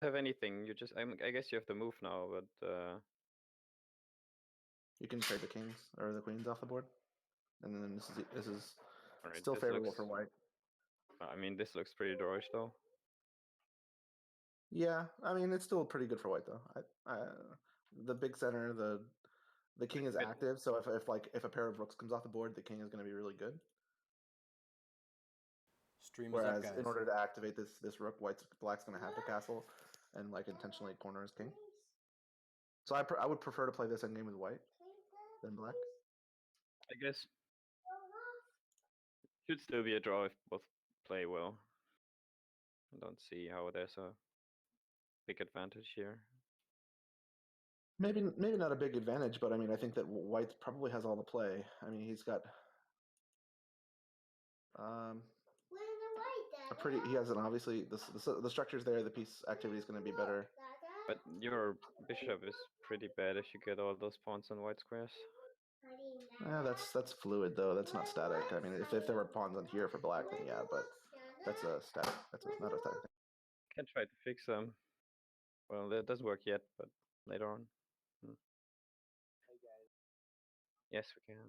have anything. You just I guess you have to move now, but You can trade the kings or the queens off the board, and then this is all right, still this favorable looks. for white. I mean, this looks pretty drawish though. Yeah, I mean it's still pretty good for white though. The big center, the king is active, so if a pair of rooks comes off the board, the king is going to be really good. Stream is Whereas up, guys. in order to activate this rook, black's going to have to castle and like intentionally corner his king. So I would prefer to play this endgame with white than black. I guess should still be a draw if both play well. I don't see how there's a big advantage here. Maybe not a big advantage, but I mean I think that white probably has all the play. I mean he's got he has an obviously the structure's there, the piece activity is going to be better. But your bishop is pretty bad if you get all those pawns on white squares. Yeah, that's fluid though. That's not static. I mean, if there were pawns on here for black, then yeah, but that's a static. Not a static thing. Can try to fix them. Well, that doesn't work yet, but later on. Yes, we can.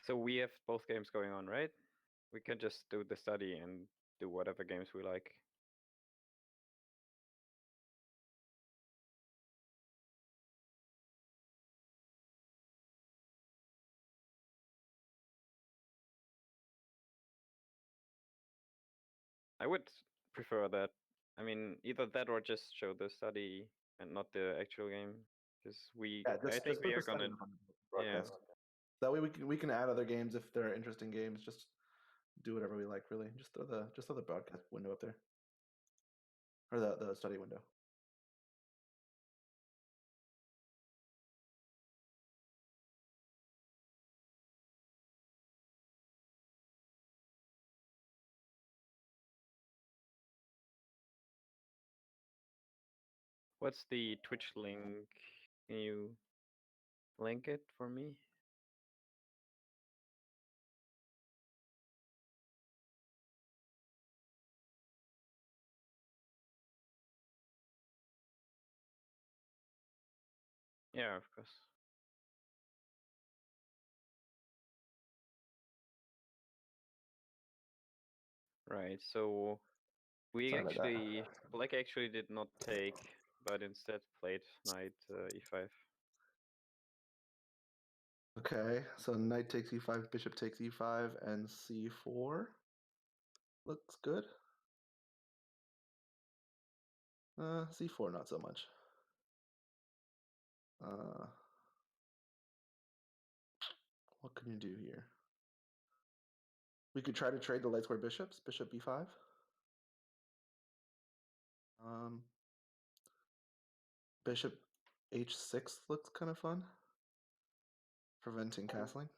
So we have both games going on, right? We can just do the study and do whatever games we like. I would prefer that. I mean, either that or just show the study and not the actual game, because I think we are gonna. Broadcast. That way we can add other games if there are interesting games. Just do whatever we like, really. Just throw the broadcast window up there, or the study window. What's the Twitch link? Can you link it for me? Yeah, of course. Right, so black actually did not take, but instead played knight e5. Okay, so knight takes e5, bishop takes e5, and c4. Looks good. C4 not so much. What can you do here? We could try to trade the light square bishops. Bishop b5. Bishop h6 looks kind of fun. Preventing castling.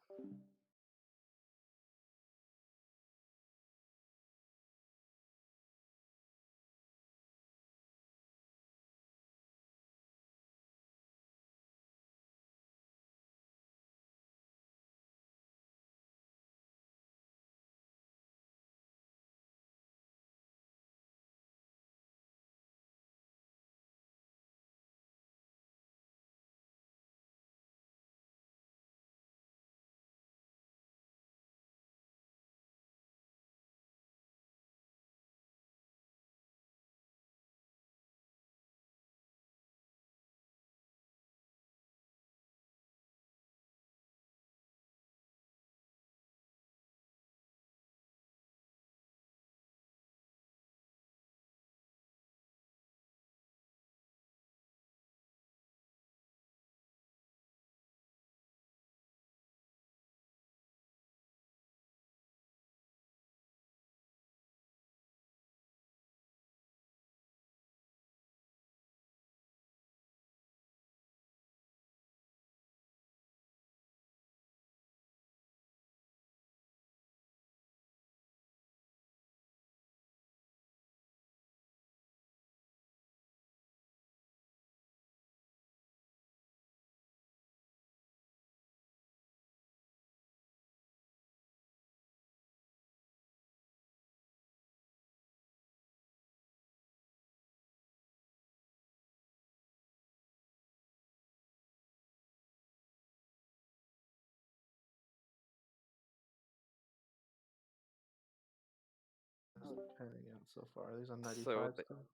panning out so far? Are these on 95 So still?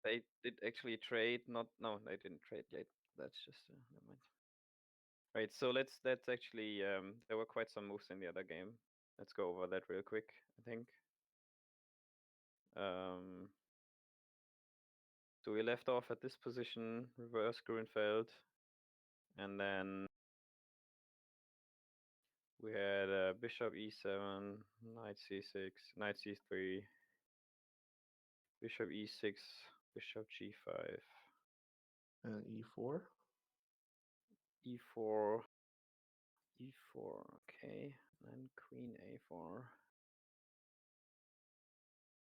they did actually trade. No, they didn't trade yet. That's just never mind. Right. So let's actually there were quite some moves in the other game. Let's go over that real quick. I think. So we left off at this position, reverse Grunfeld, and then we had bishop e7, knight c6, knight c3, bishop e6, bishop g5, and e4. e4, e4. Okay, and then queen a4,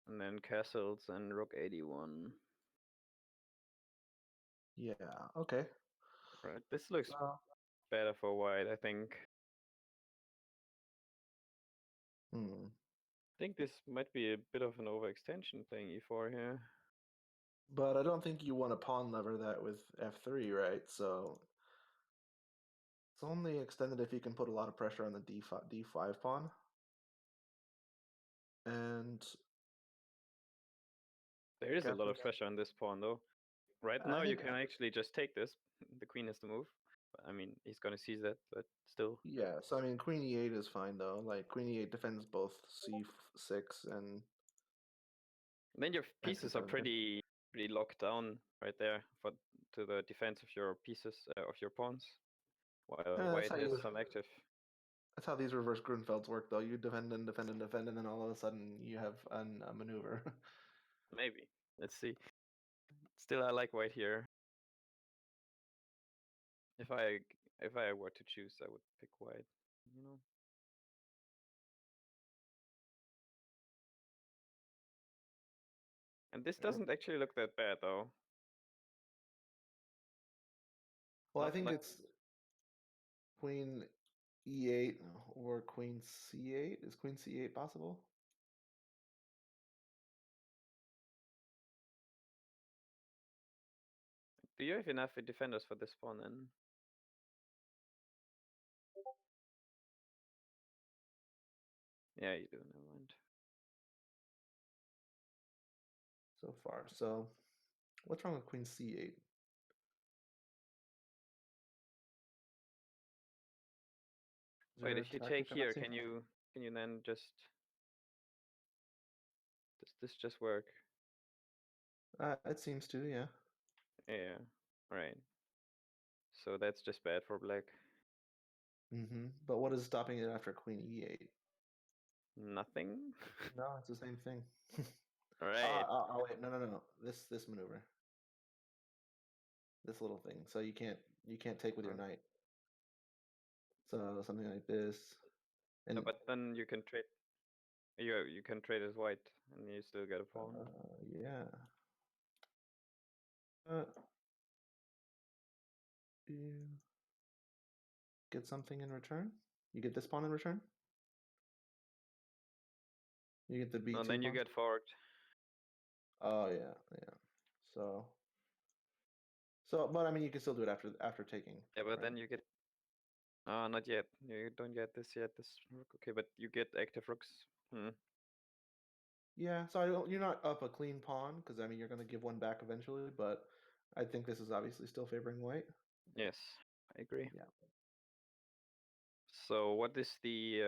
and then castles and rook 81. Yeah. Okay. Right. This looks better for white, I think. I think this might be a bit of an overextension playing e4 here. But I don't think you want to pawn lever that with f3, right? So it's only extended if you can put a lot of pressure on the d5 pawn. And there is a lot of pressure on this pawn, though. Right now, you can actually just take this. The queen has to move. I mean, he's going to seize that, but still. Yeah, so I mean, queen e8 is fine, though. Like, queen e8 defends both c6 and... Then your pieces are pretty locked down right there to the defense of your pieces, of your pawns, while white has some active. That's how these reverse Grunfelds work, though. You defend and defend and defend, and then all of a sudden you have a maneuver. Maybe. Let's see. Still, I like white here. If I were to choose, I would pick white. You know. And this doesn't actually look that bad, though. Well, I think it's queen e8 or queen c8. Is queen c8 possible? Do you have enough defenders for this pawn then? Yeah, you do. Never mind. So far. So, what's wrong with queen c8? Wait, if you take here, can you then just... Does this just work? It seems to, yeah. Yeah, right. So that's just bad for black. But what is stopping it after queen e8? Nothing? No, it's the same thing. Right. Oh wait, no. This maneuver. This little thing. So you can't take with your knight. So something like this. And no, but then you can trade. You can trade as white, and you still get a pawn. Yeah. You get something in return? You get this pawn in return? You get the b2 no, then you get forked. Oh yeah. So, but I mean, you can still do it after taking. Yeah, but then you get... not yet. You don't get this yet. This rook. Okay, but you get active rooks. Yeah, so you're not up a clean pawn, because I mean, you're going to give one back eventually, but I think this is obviously still favoring white. Yes, I agree. Yeah. So what's the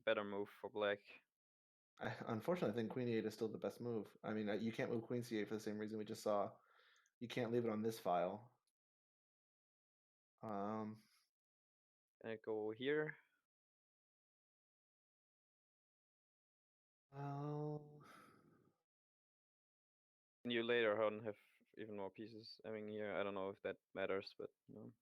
better move for black? Unfortunately, I think queen e8 is still the best move. I mean, you can't move queen c8 for the same reason we just saw. You can't leave it on this file. Can I go here? Can you later on have even more pieces? I mean, here, I don't know if that matters, but no.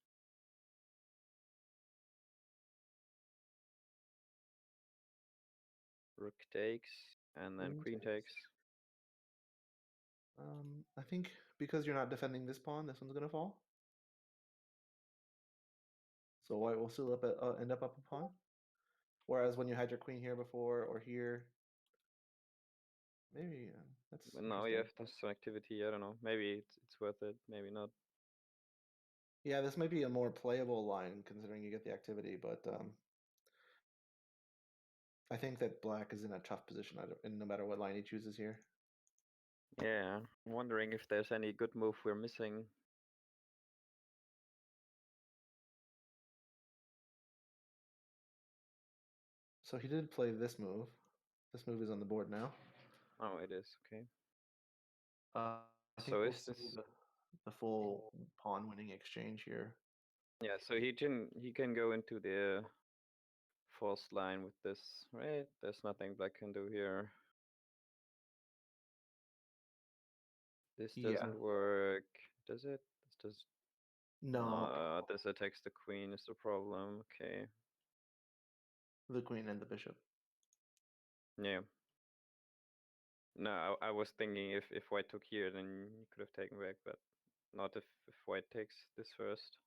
Rook takes, and then queen takes. I think because you're not defending this pawn, this one's going to fall. So white will still end up a pawn. Whereas when you had your queen here before or here, maybe that's. But now you have some activity. I don't know. Maybe it's worth it. Maybe not. Yeah, this might be a more playable line considering you get the activity, but I think that black is in a tough position no matter what line he chooses here. Yeah, I'm wondering if there's any good move we're missing. So he did play this move. This move is on the board now. Oh, it is, okay. I think So we'll is see this... the full pawn winning exchange here. Yeah, so he can go into the forced line with this, right? There's nothing black can do here. This Yeah. doesn't work, does it? This does... No, this attacks the queen is the problem, okay. the queen and the bishop. Yeah. No, I was thinking if white took here, then you could have taken back, but not if white takes this first.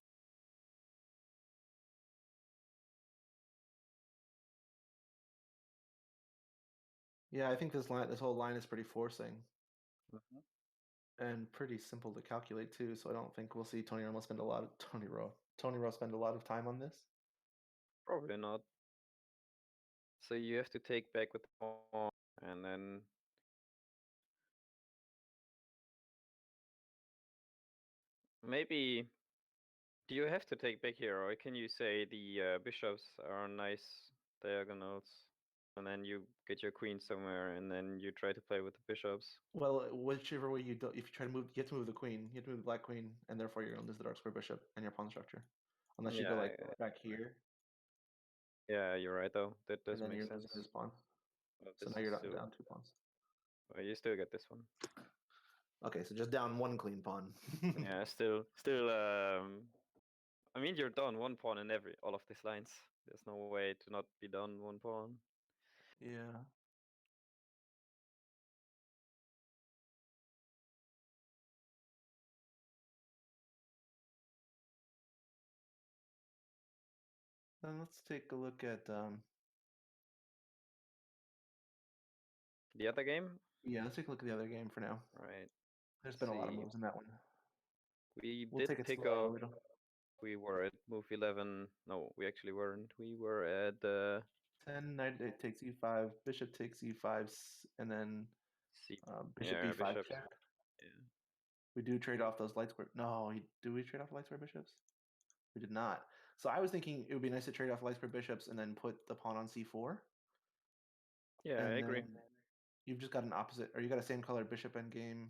Yeah, I think this whole line is pretty forcing Mhm. and pretty simple to calculate too. So I don't think we'll see TonyRo spend a lot of TonyRo spend a lot of time on this. Probably not. So you have to take back with the pawn, and then maybe... Do you have to take back here, or can you say the bishops are nice diagonals, and then you get your queen somewhere, and then you try to play with the bishops? Well, whichever way you do, if you try to move, you have to move the queen. You have to move the black queen, and therefore you're gonna lose the dark square bishop and your pawn structure, unless you go Yeah, like back here, yeah, you're right though. That and does then make you're sense. losing this pawn. But So this now is you're still... down 2 pawns. Well, you still get this one. Okay, so just down 1 clean pawn. Yeah, still. I mean, you're down 1 pawn in all of these lines. There's no way to not be down 1 pawn. Yeah. Then let's take a look at The other game, yeah, let's take a look at the other game for now. right? There's Let's been a lot of see. moves in that one. We We'll did take it pick slow. up. We were at move 11. No, we actually weren't. We were at 10, knight takes e5, bishop takes e5, and then C. bishop Yeah, b5 bishops. check. Yeah. We do trade off those light square. No, do we trade off light square bishops? We did not. So I was thinking it would be nice to trade off light square bishops and then put the pawn on c4. Yeah, And I then agree. you've just got an opposite, or you got a same color bishop endgame.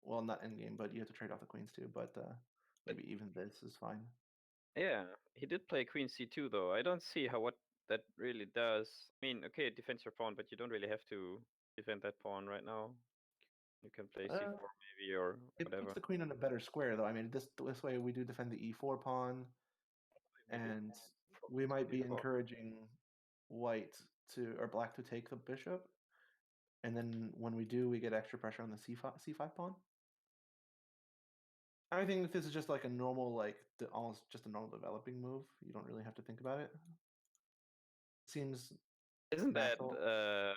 Well, not endgame, but you have to trade off the queens too. But maybe even this is fine. Yeah, he did play queen c2 though. I don't see what that really does. I mean, okay, it defends your pawn, but you don't really have to defend that pawn right now. You can play c4 maybe, or It whatever. puts the queen on a better square, though. I mean, this way we do defend the e4 pawn, and we might be encouraging white or black to take the bishop, and then when we do, we get extra pressure on the c5 pawn. I think that this is just like a normal, almost just a normal developing move. You don't really have to think about it. Seems Isn't that natural.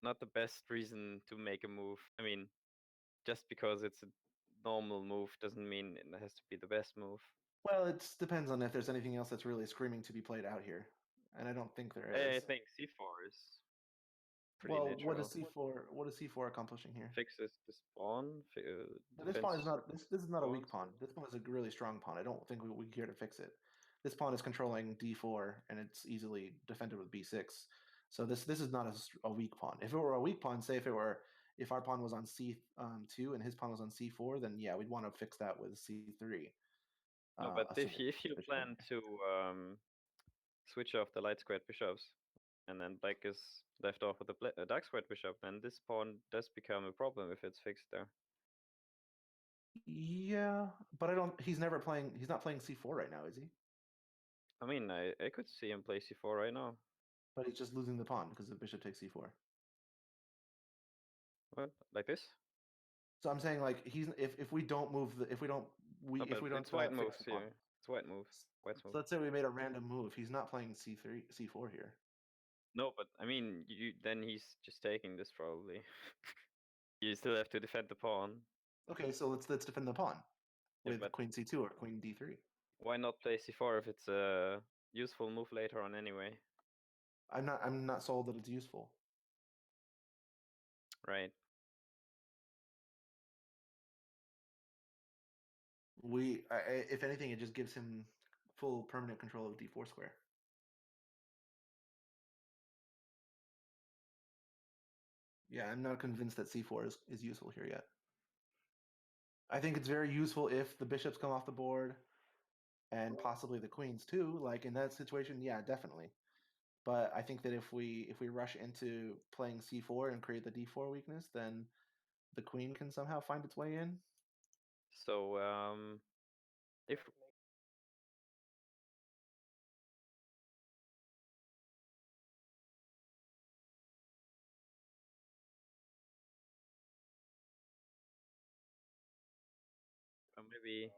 not the best reason to make a move? I mean, just because it's a normal move doesn't mean it has to be the best move. Well, it depends on if there's anything else that's really screaming to be played out here, and I don't think there I is. think c4 is pretty Well, what natural. is c4? What is c4 accomplishing here? Fixes this pawn, This defends pawn is not. This is not a weak pawns. pawn. This pawn is a really strong pawn. I don't think we're here to fix it. This pawn is controlling d4, and it's easily defended with b6. So this is not a weak pawn. If it were a weak pawn, say if our pawn was on c2 and his pawn was on c4, then yeah, we'd want to fix that with c3. No, but Assuming if you bishop plan to switch off the light squared bishops, and then black is left off with a dark squared bishop, then this pawn does become a problem if it's fixed there. Yeah, but I don't. He's never playing. He's not playing c4 right now, is he? I mean, I could see him play c4 right now. But he's just losing the pawn because the bishop takes c4. What, like this? So I'm saying like if we don't move the if we don't No, if but we don't it's white fix moves the pawn. here. It's white moves. White's So move. let's say we made a random move. He's not playing c3 c4 here. No, but I mean, then he's just taking this probably. You still have to defend the pawn. Okay, so let's defend the pawn Yeah, with but queen c2 or queen d3. why not play c4 if it's a useful move later on anyway? I'm not sold that it's useful. Right. If anything, it just gives him full permanent control of d4 square. Yeah, I'm not convinced that c4 is useful here yet. I think it's very useful if the bishops come off the board, and possibly the queens too. Like in that situation, yeah, definitely. But I think that if we rush into playing c4 and create the d4 weakness, then the queen can somehow find its way in. So if maybe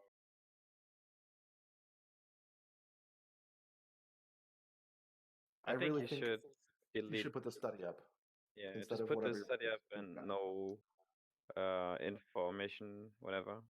I think really you think should you delete. should put the study up Yeah, instead just of put the whatever study up you've and got. no information, whatever.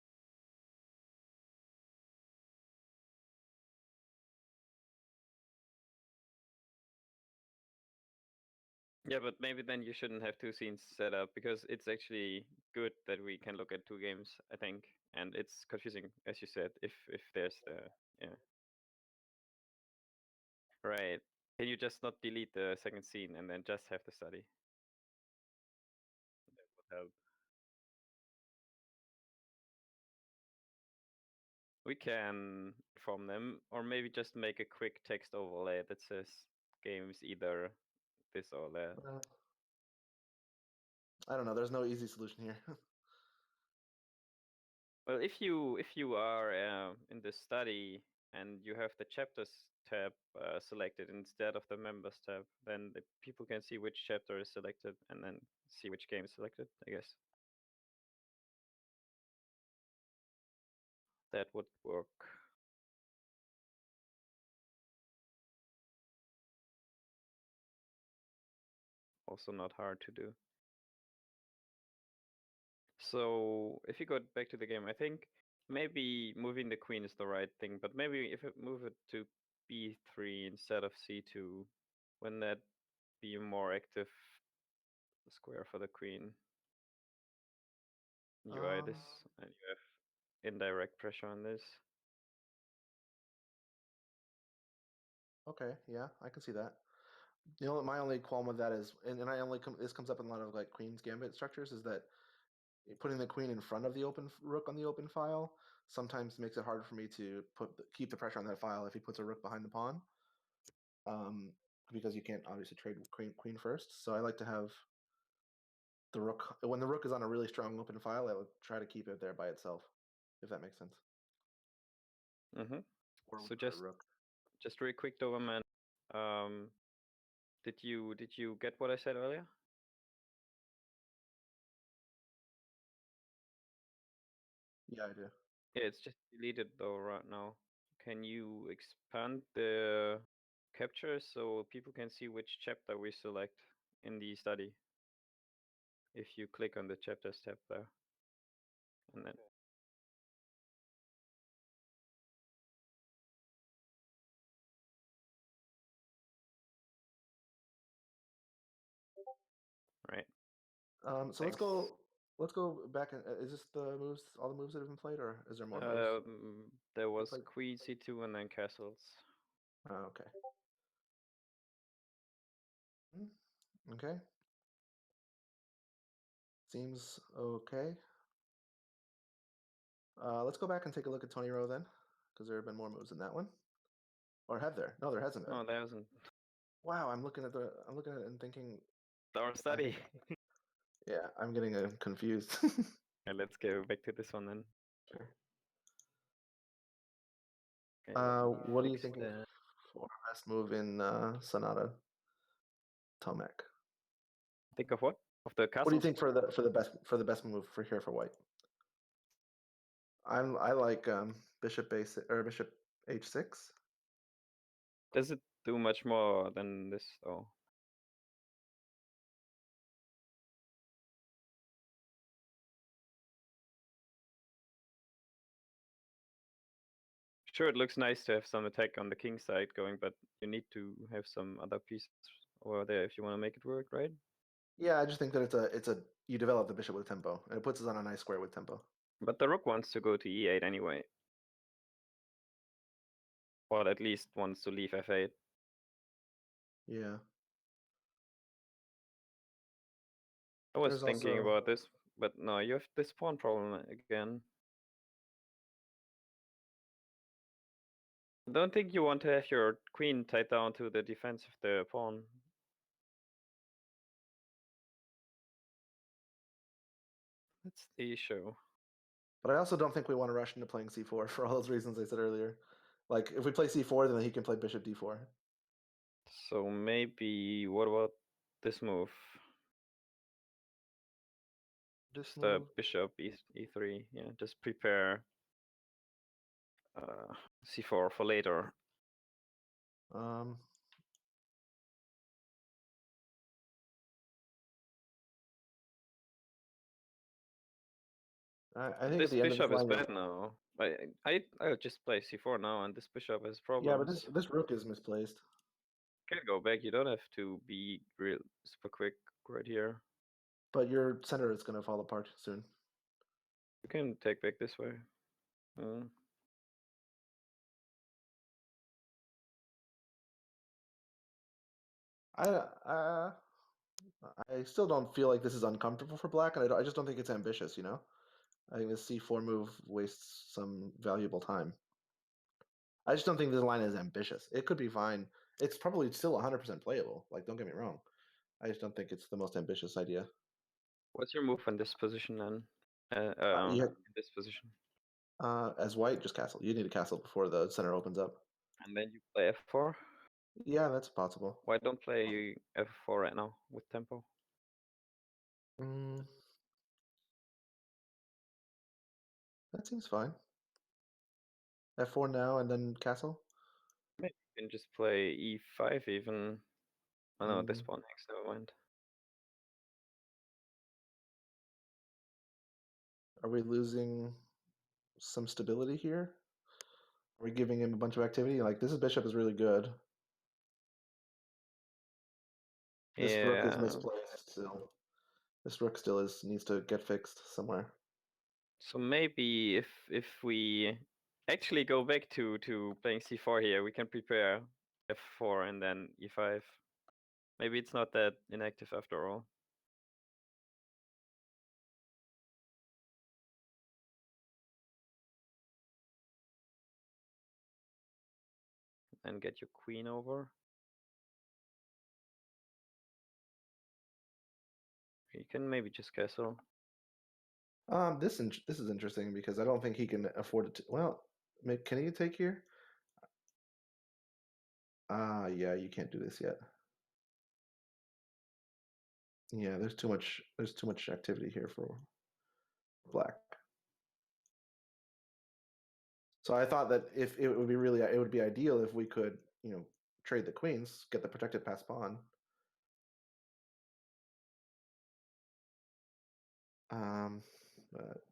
Yeah, but maybe then you shouldn't have two scenes set up, because it's actually good that we can look at two games, I think. And it's confusing, as you said, if there's the yeah. Right. Can you just not delete the second scene and then just have the study? That would help. We can inform them, or maybe just make a quick text overlay that says games either this or that. I don't know. There's no easy solution here. Well, if you are in the study and you have the chapters tab selected instead of the members tab, then the people can see which chapter is selected and then see which game is selected, I guess. That would work. Also not hard to do. So if you go back to the game, I think maybe moving the queen is the right thing, but maybe if it move it to b3 instead of c2, wouldn't that be a more active square for the queen? UI this, and you have indirect pressure on this. Okay, yeah, I can see that. You know, my only qualm with that is, and this comes up in a lot of like Queen's Gambit structures, is that putting the queen in front of the open rook on the open file sometimes makes it harder for me to keep the pressure on that file if he puts a rook behind the pawn, because you can't obviously trade queen first. So I like to have the rook, when the rook is on a really strong open file, I would try to keep it there by itself, if that makes sense. Mm-hmm. Or So with the rook. just really quick, Doberman. Did you get what I said earlier? Yeah, I do. Yeah, it's just deleted though right now. Can you expand the capture so people can see which chapter we select in the study? If you click on the chapters tab there, and then right. So let's go back. Is this all the moves that have been played, or is there more moves? There was played? queen c2 and then castles. Okay. Okay. Seems okay. Let's go back and take a look at TonyRo then, because there have been more moves in that one. Or have there? No, there hasn't been. No, there isn't. Wow, I'm looking at it and thinking. Our study. Yeah, I'm getting confused. And let's go back to this one then. Sure. Okay, let me What are you fix thinking that. for best move in Sonata Tomek? Think of what? Of the What do you castles? think for the best move for here for white? I like bishop bishop h6. Does it do much more than this though? Sure, it looks nice to have some attack on the king side going, but you need to have some other pieces over there if you want to make it work, right? Yeah, I just think that you develop the bishop with tempo, and it puts us on a nice square with tempo. But the rook wants to go to e8 anyway. But at least wants to leave f8. Yeah. I was There's thinking also- about this, but no, you have this pawn problem again. I don't think you want to have your queen tied down to the defense of the pawn. That's the issue. But I also don't think we want to rush into playing c4 for all those reasons I said earlier. Like, if we play c4, then he can play bishop d4. So maybe, what about this move? This Just the move? bishop e3, yeah, just prepare c4 for later. I think This at the end of this bishop is line, bad now. I'll just play c4 now, and this bishop has yeah, but problems. this rook is misplaced. Can go back. You don't have to be real super quick right here. But your center is going to fall apart soon. You can take back this way. I still don't feel like this is uncomfortable for black, and I just don't think it's ambitious, you know? I think this c4 move wastes some valuable time. I just don't think this line is ambitious. It could be fine. It's probably still 100% playable. Like, don't get me wrong. I just don't think it's the most ambitious idea. What's your move in this position then? You In this position. as white, just castle. You need a castle before the center opens up. And then you play f4? Yeah, that's possible. Why don't play f4 right now with tempo? That seems fine. F4 now and then castle? Maybe you can just play e5 even. Oh no, this pawn hangs, never mind. Are we losing some stability here? Are we giving him a bunch of activity? Like, this bishop is really good. This rook is misplaced still. This rook still needs to get fixed somewhere. So maybe if we actually go back to playing c4 here, we can prepare f4 and then e5. Maybe it's not that inactive after all. And get your queen over. You can maybe just castle. This is interesting because I don't think he can afford it. Well, can he take here? Yeah, you can't do this yet. Yeah, there's too much activity here for black. So I thought that if it would be ideal if we could, trade the queens, get the protected pass pawn. But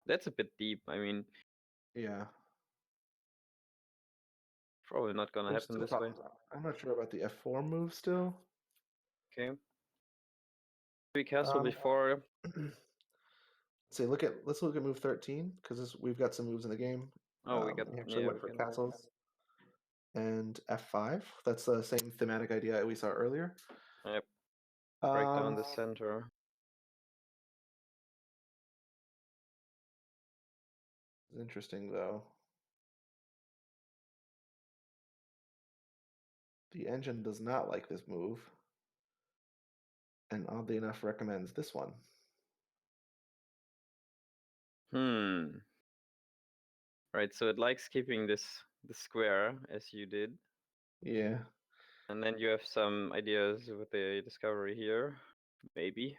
That's a bit deep. I mean, yeah, probably not gonna happen this way. I'm not sure about the f4 move still. Okay. We castle before. Let's look at move 13 because we've got some moves in the game. Oh, we actually went for castles. And f5. That's the same thematic idea we saw earlier. Yep. Break down the center. It's interesting though. The engine does not like this move, and oddly enough recommends this one. Right, so it likes keeping the square as you did. Yeah. And then you have some ideas with the discovery here, maybe.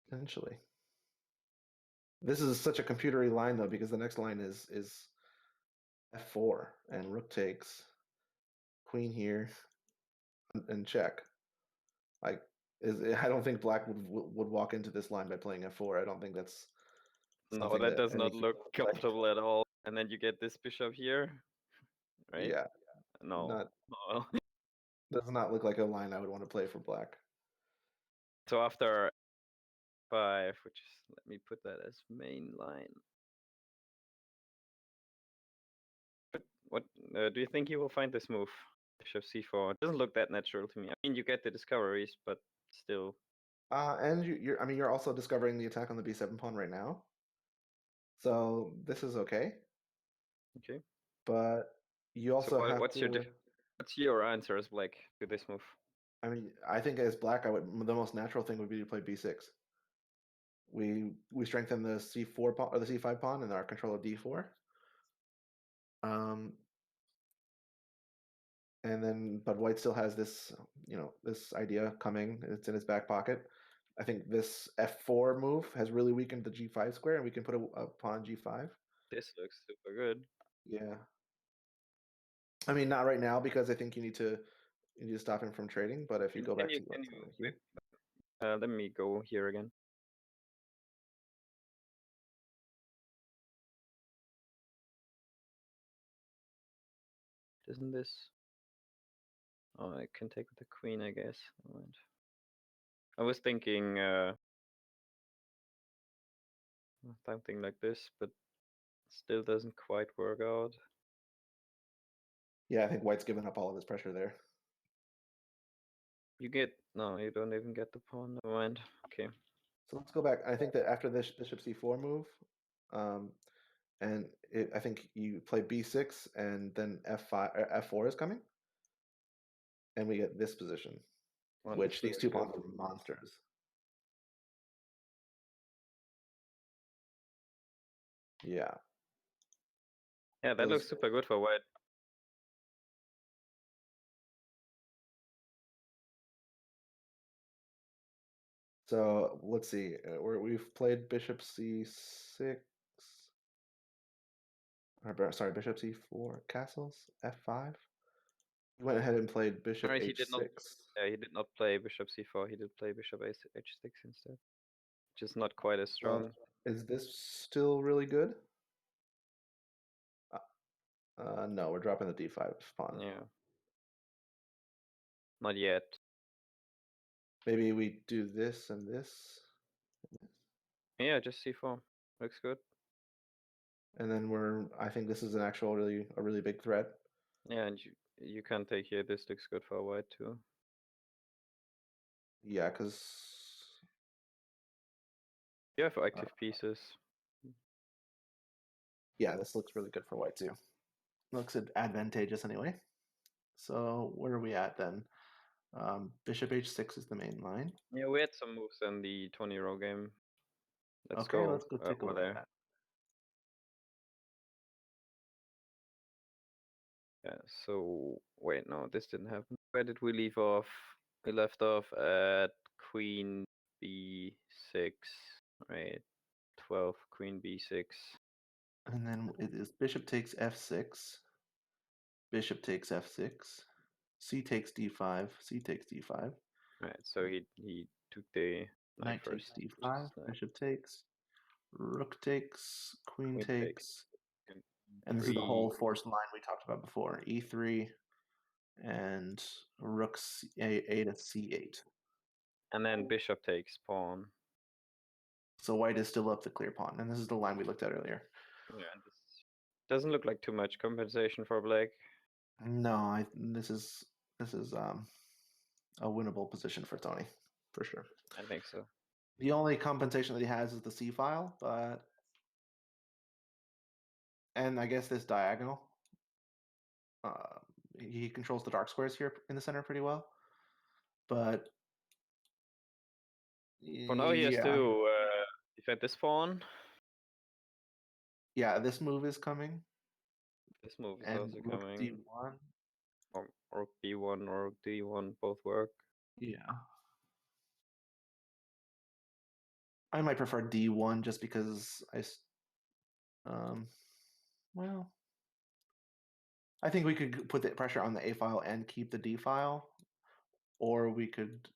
Potentially. This is such a computery line though, because the next line is f4 and rook takes, queen here, and check. Like, I don't think black would walk into this line by playing f4. I don't think that's No, that does not look comfortable at all. And then you get this bishop here, right? Yeah. No. Does not look like a line I would want to play for black. So after f5, which is, let me put that as main line. But what do you think he will find this move? Bishop c4. It doesn't look that natural to me. I mean, you get the discoveries, but still. And you're also discovering the attack on the b7 pawn right now. So this is okay. Okay. But you also have what's your answer as black to this move? I mean, I think as black, the most natural thing would be to play b6. We strengthen the c4 pawn or the c5 pawn and our control of d4. And then, but white still has this, this idea coming. It's in his back pocket. I think this f4 move has really weakened the g5 square, and we can put a pawn g5. This looks super good. Yeah. I mean, not right now because I think you need to stop him from trading. But if you go back to here, let me go here again. Isn't this? Oh, I can take with the queen, I guess. I was thinking something like this, but still doesn't quite work out. Yeah, I think white's given up all of his pressure there. You don't even get the pawn. Never mind. Okay. So let's go back. I think that after this bishop c4 move, I think you play b6 and then f5, f4 is coming, and we get this position, which these two pawns are monsters. Yeah. Yeah, that looks super good for white. So let's see. We've played bishop c6. Sorry, bishop c4, castles, f5. He went ahead and played bishop h6. He did not play bishop c4. He did play bishop h6 instead. Just not quite as strong. Is this still really good? No, we're dropping the d5 pawn. Yeah. Not yet. Maybe we do this and this. Yeah, just c4. Looks good. And then I think this is a really big threat. Yeah, and you can take here. This looks good for white too. Yeah, because you have active pieces. Yeah, this looks really good for white too. Looks advantageous anyway. So where are we at then? Bishop h6 is the main line. Yeah, we had some moves in the TonyRo game. Let's go take a over look there. at that. Yeah, so wait, no, this didn't happen. Where did we leave off? We left off at queen b6, right? 12, queen b6. And then it is bishop takes f6, bishop takes f6, c takes d5, c takes d5. Right, so he took the knight first. Takes d5, bishop takes, rook takes, queen takes. And this is the whole forced line we talked about before. E3 and rook a to c8. And then bishop takes pawn. So white is still up the clear pawn, and this is the line we looked at earlier. Yeah, this doesn't look like too much compensation for black. No, this is a winnable position for Tony, for sure. I think so. The only compensation that he has is the c file, and I guess this diagonal. He controls the dark squares here in the center pretty well, but for now he has to defend this pawn. Yeah, this move is coming. This move is also coming. D1. Or b1 or d1 both work. Yeah. I might prefer d1 just because well, I think we could put the pressure on the a file and keep the d file, or we could.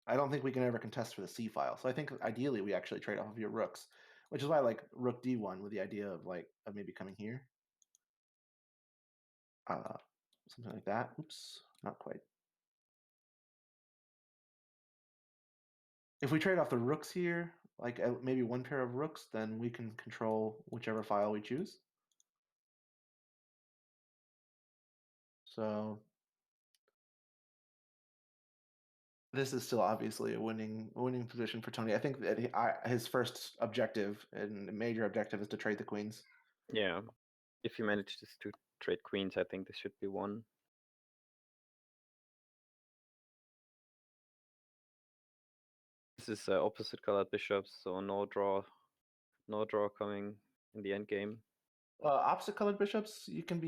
I don't think we can ever contest for the c file. So I think ideally we actually trade off of your rooks, which is why I like rook d1 with the idea of maybe coming here. Something like that. Oops, not quite. If we trade off the rooks here, like maybe one pair of rooks, then we can control whichever file we choose. So this is still obviously a winning position for Tony. I think that his first objective and major objective is to trade the queens. Yeah, if you manage to trade queens, I think this should be one. This is opposite colored bishops, so no draw coming in the end game. Opposite colored bishops, you can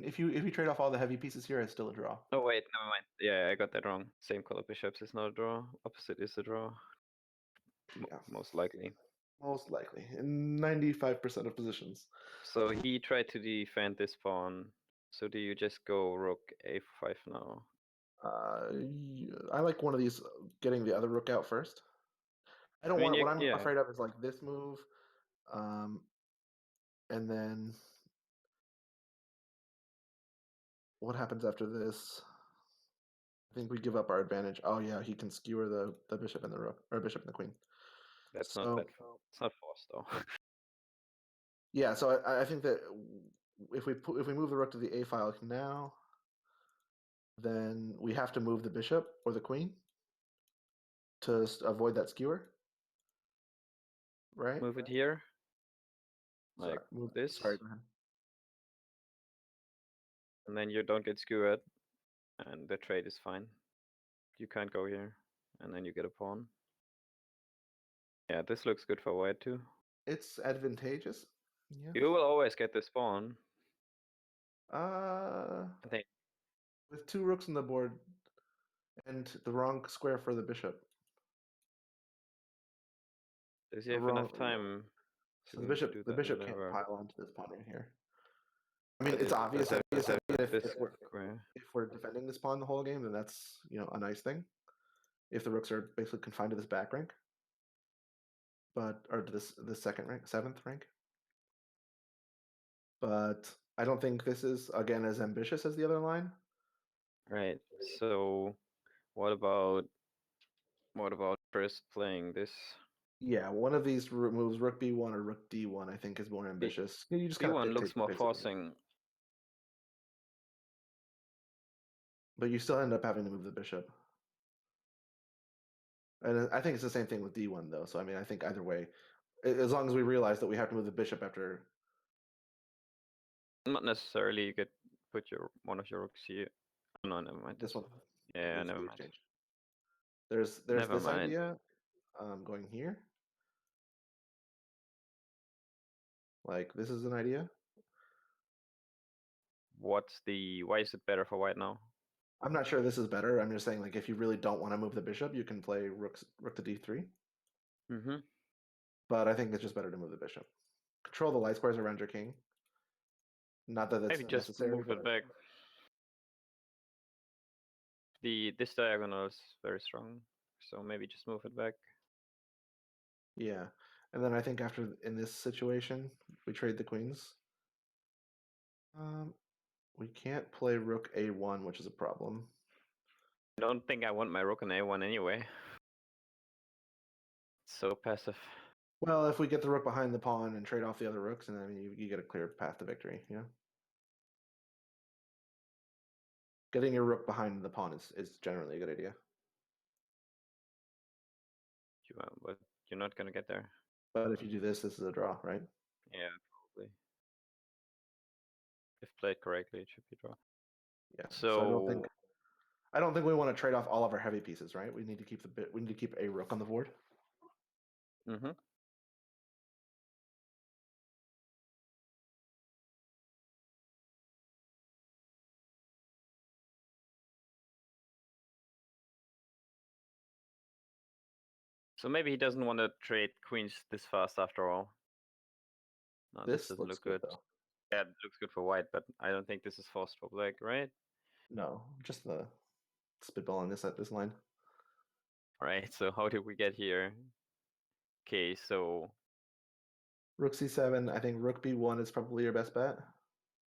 if you trade off all the heavy pieces here, it's still a draw. Oh wait, never mind. Yeah, I got that wrong. Same color bishops is not a draw. Opposite is a draw. Yeah, most likely. Most likely in 95% of positions. So he tried to defend this pawn. So do you just go rook a5 now? I like one of these getting the other rook out first. I don't want. What I'm afraid of is like this move, and then what happens after this? I think we give up our advantage. Oh yeah, he can skewer the bishop and the rook, or bishop and the queen. That's not that. It's not forced though. Yeah, so I think that if we move the rook to the a file now, then we have to move the bishop or the queen to avoid that skewer, right? Move it here. Like move this. Sorry, go ahead. And then you don't get skewered, and the trade is fine. You can't go here, and then you get a pawn. Yeah, this looks good for white too. It's advantageous. Yeah. You will always get this pawn. I think with two rooks on the board and the wrong square for the bishop. Does he have enough time? So the bishop can't pile onto this pawn right here. I mean, it's obvious that if we're defending this pawn the whole game, then that's a nice thing. If the rooks are basically confined to this back rank, or to this second rank, 7th rank. But I don't think this is again as ambitious as the other line. Right. So, what about first playing this? Yeah, one of these moves, rook b1 or rook d1, I think is more ambitious. You just b1 looks more forcing. But you still end up having to move the bishop. And I think it's the same thing with d1 though. So I mean, I think either way, as long as we realize that we have to move the bishop after. Not necessarily. You could put one of your rooks here. No, never mind. This one. Yeah, never mind. Exchange. There's this idea. Going here. Like this is an idea. Why is it better for white now? I'm not sure this is better. I'm just saying, like, if you really don't want to move the bishop, you can play rook to d3. Mm-hmm. But I think it's just better to move the bishop. Control the light squares around your king. Not that it's just move it back. This diagonal is very strong, so maybe just move it back. Yeah, and then I think in this situation, we trade the queens. We can't play rook a1, which is a problem. I don't think I want my rook on a1 anyway. It's so passive. Well, if we get the rook behind the pawn and trade off the other rooks, and then you get a clear path to victory. Yeah. Getting your rook behind the pawn is generally a good idea. But you're not gonna get there. But if you do this is a draw, right? Yeah, probably. If played correctly, it should be draw. Yeah. So I don't think we want to trade off all of our heavy pieces, right? We need to keep a rook on the board. Mm-hmm. So maybe he doesn't want to trade queens this fast after all. No, this doesn't look good. Though. Yeah, it looks good for white, but I don't think this is forced for black, right? No, just the spitballing this at this line. Right, so how did we get here? Okay, so rook c7, I think rook b1 is probably your best bet.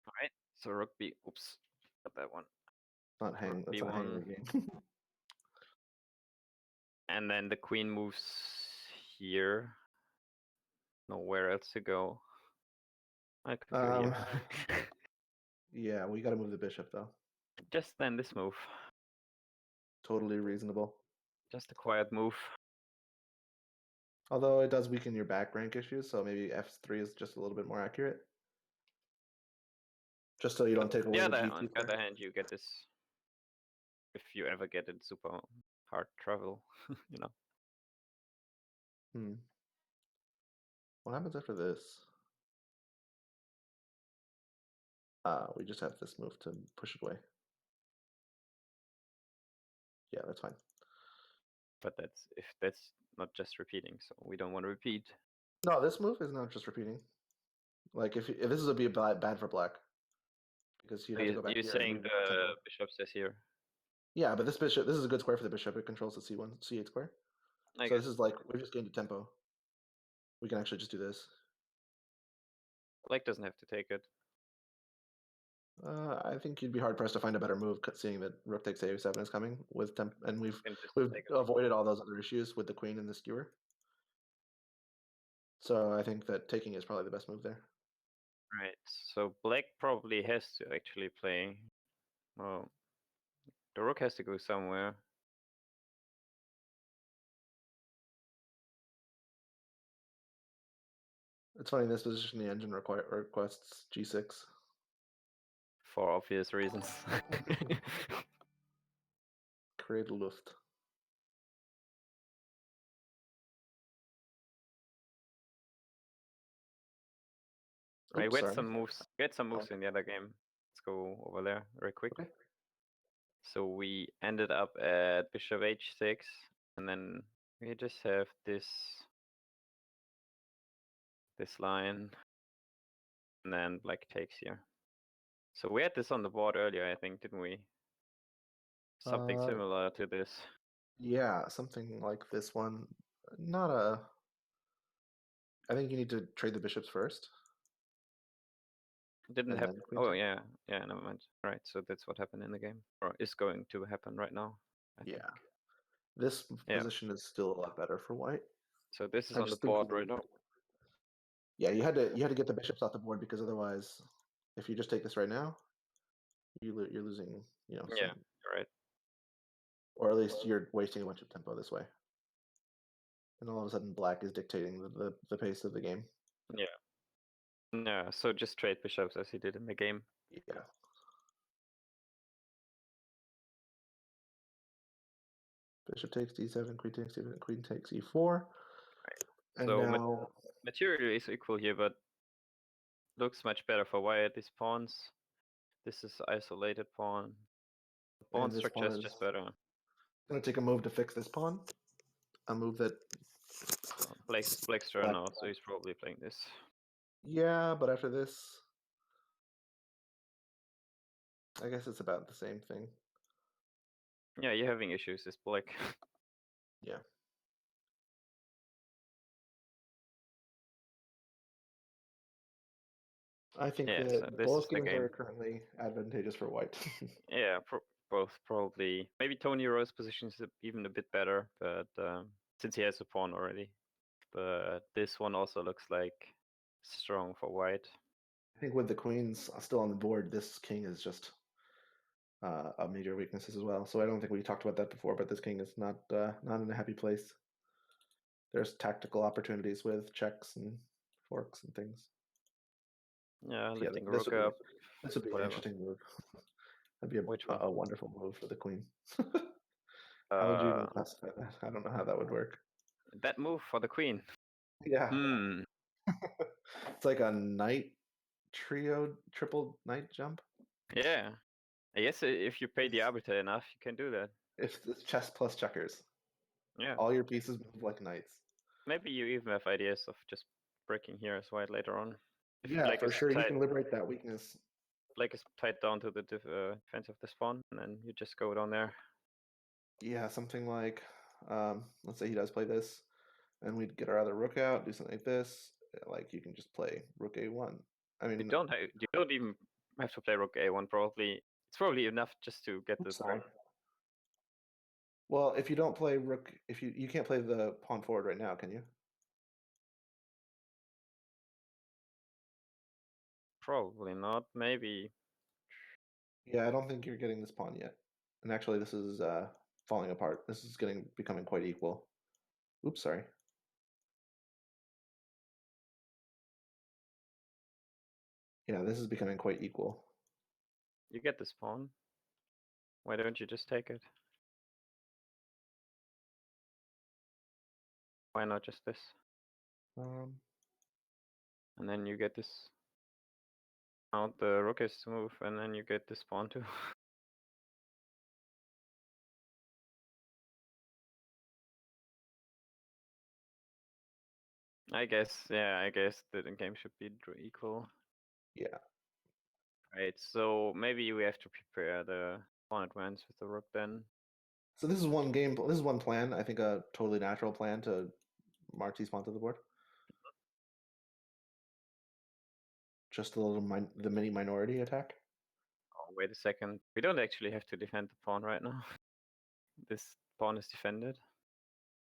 Alright, so rook b, oops, got that one. That's not hanging the game. And then the queen moves here. Nowhere else to go. I could go here. Yeah, we got to move the bishop though. Just then this move. Totally reasonable. Just a quiet move. Although it does weaken your back rank issues, so maybe f3 is just a little bit more accurate. Just so you don't take away Yeah, the on g2 the other hand, you get this if you ever get it super hard travel, you know. What happens after this? We just have this move to push it away. Yeah, that's fine. But that's not just repeating, so we don't want to repeat. No, this move is not just repeating. Like if this would be bad for black, because you'd have to go back You're here and saying move the tempo. bishop says here. Yeah, but this is a good square for the bishop. It controls the c8 square. I So guess. this is like we've just gained a tempo. We can actually just do this. Black doesn't have to take it. I think you'd be hard pressed to find a better move, seeing that rook takes a7 is coming with and we've avoided all those other issues with the queen and the skewer. So I think that taking is probably the best move there. Right. So black probably has to actually play. Well, the rook has to go somewhere. It's funny, in this position, the engine requests g6. For obvious reasons. Create Luft. Right, Oops, we had sorry. some moves. We had some moves in the other game. Let's go over there very quick. Okay. So we ended up at bishop h6, and then we just have this line, and then black takes here. So we had this on the board earlier, I think, didn't we? Something similar to this. Yeah, something like this one. Not a. I think you need to trade the bishops first. Didn't happen. Oh yeah, never mind. Right, so that's what happened in the game, or is going to happen right now. I think. This position is still a lot better for white. So this is on the board right now. Yeah, you had to get the bishops off the board, because otherwise, if you just take this right now, you're losing. Yeah, right. Or at least you're wasting a bunch of tempo this way. And all of a sudden, black is dictating the pace of the game. Yeah. Yeah, so just trade bishops as he did in the game. Yeah. Bishop takes d7, queen takes d7, queen takes e4. Right. And so now material is equal here, but looks much better for white. These pawns. This is isolated pawn. The pawn structure is just better. I'm gonna take a move to fix this pawn. A move that Black's turn now, so he's probably playing this. Yeah, but after this, I guess it's about the same thing. Yeah, you're having issues with black. Yeah. I think that both games are currently advantageous for white. Yeah, both probably. Maybe TonyRo's position is even a bit better, but since he has a pawn already. But this one also looks like strong for white. I think with the queens still on the board, this king is just a major weakness as well. So I don't think we talked about that before, but this king is not in a happy place. There's tactical opportunities with checks and forks and things. Yeah, lifting rook up. This would be an interesting move. That'd be a wonderful move for the queen. How would you even classify that? I don't know how that would work. That move for the queen. Yeah. It's like a knight trio, triple knight jump. Yeah. I guess if you pay the arbiter enough, you can do that. If it's chess plus checkers. Yeah. All your pieces move like knights. Maybe you even have ideas of just breaking here as white later on. Yeah, for sure. You can liberate that weakness. Black is tied down to the defense of this pawn, and then you just go down there. Yeah, something like, let's say he does play this, and we'd get our other rook out, do something like this. Like you can just play rook a1. I mean, you don't even have to play rook a1. Probably it's probably enough just to get this pawn. Well, if you don't play rook, if you can't play the pawn forward right now, can you? Probably not. Maybe. Yeah, I don't think you're getting this pawn yet. And actually, this is falling apart. This is becoming quite equal. Oops, sorry. Yeah, this is becoming quite equal. You get this pawn. Why don't you just take it? Why not just this? Um, And then you get this. Out the rook is to move, and then you get this pawn too. I guess, yeah, I guess the game should be equal. yeah. Right, so maybe we have to prepare the pawn advance with the rook then. So this is one game. This is one plan. I think a totally natural plan to march these pawns to the board. Just a little the mini minority attack. Oh, wait a second. We don't actually have to defend the pawn right now. This pawn is defended.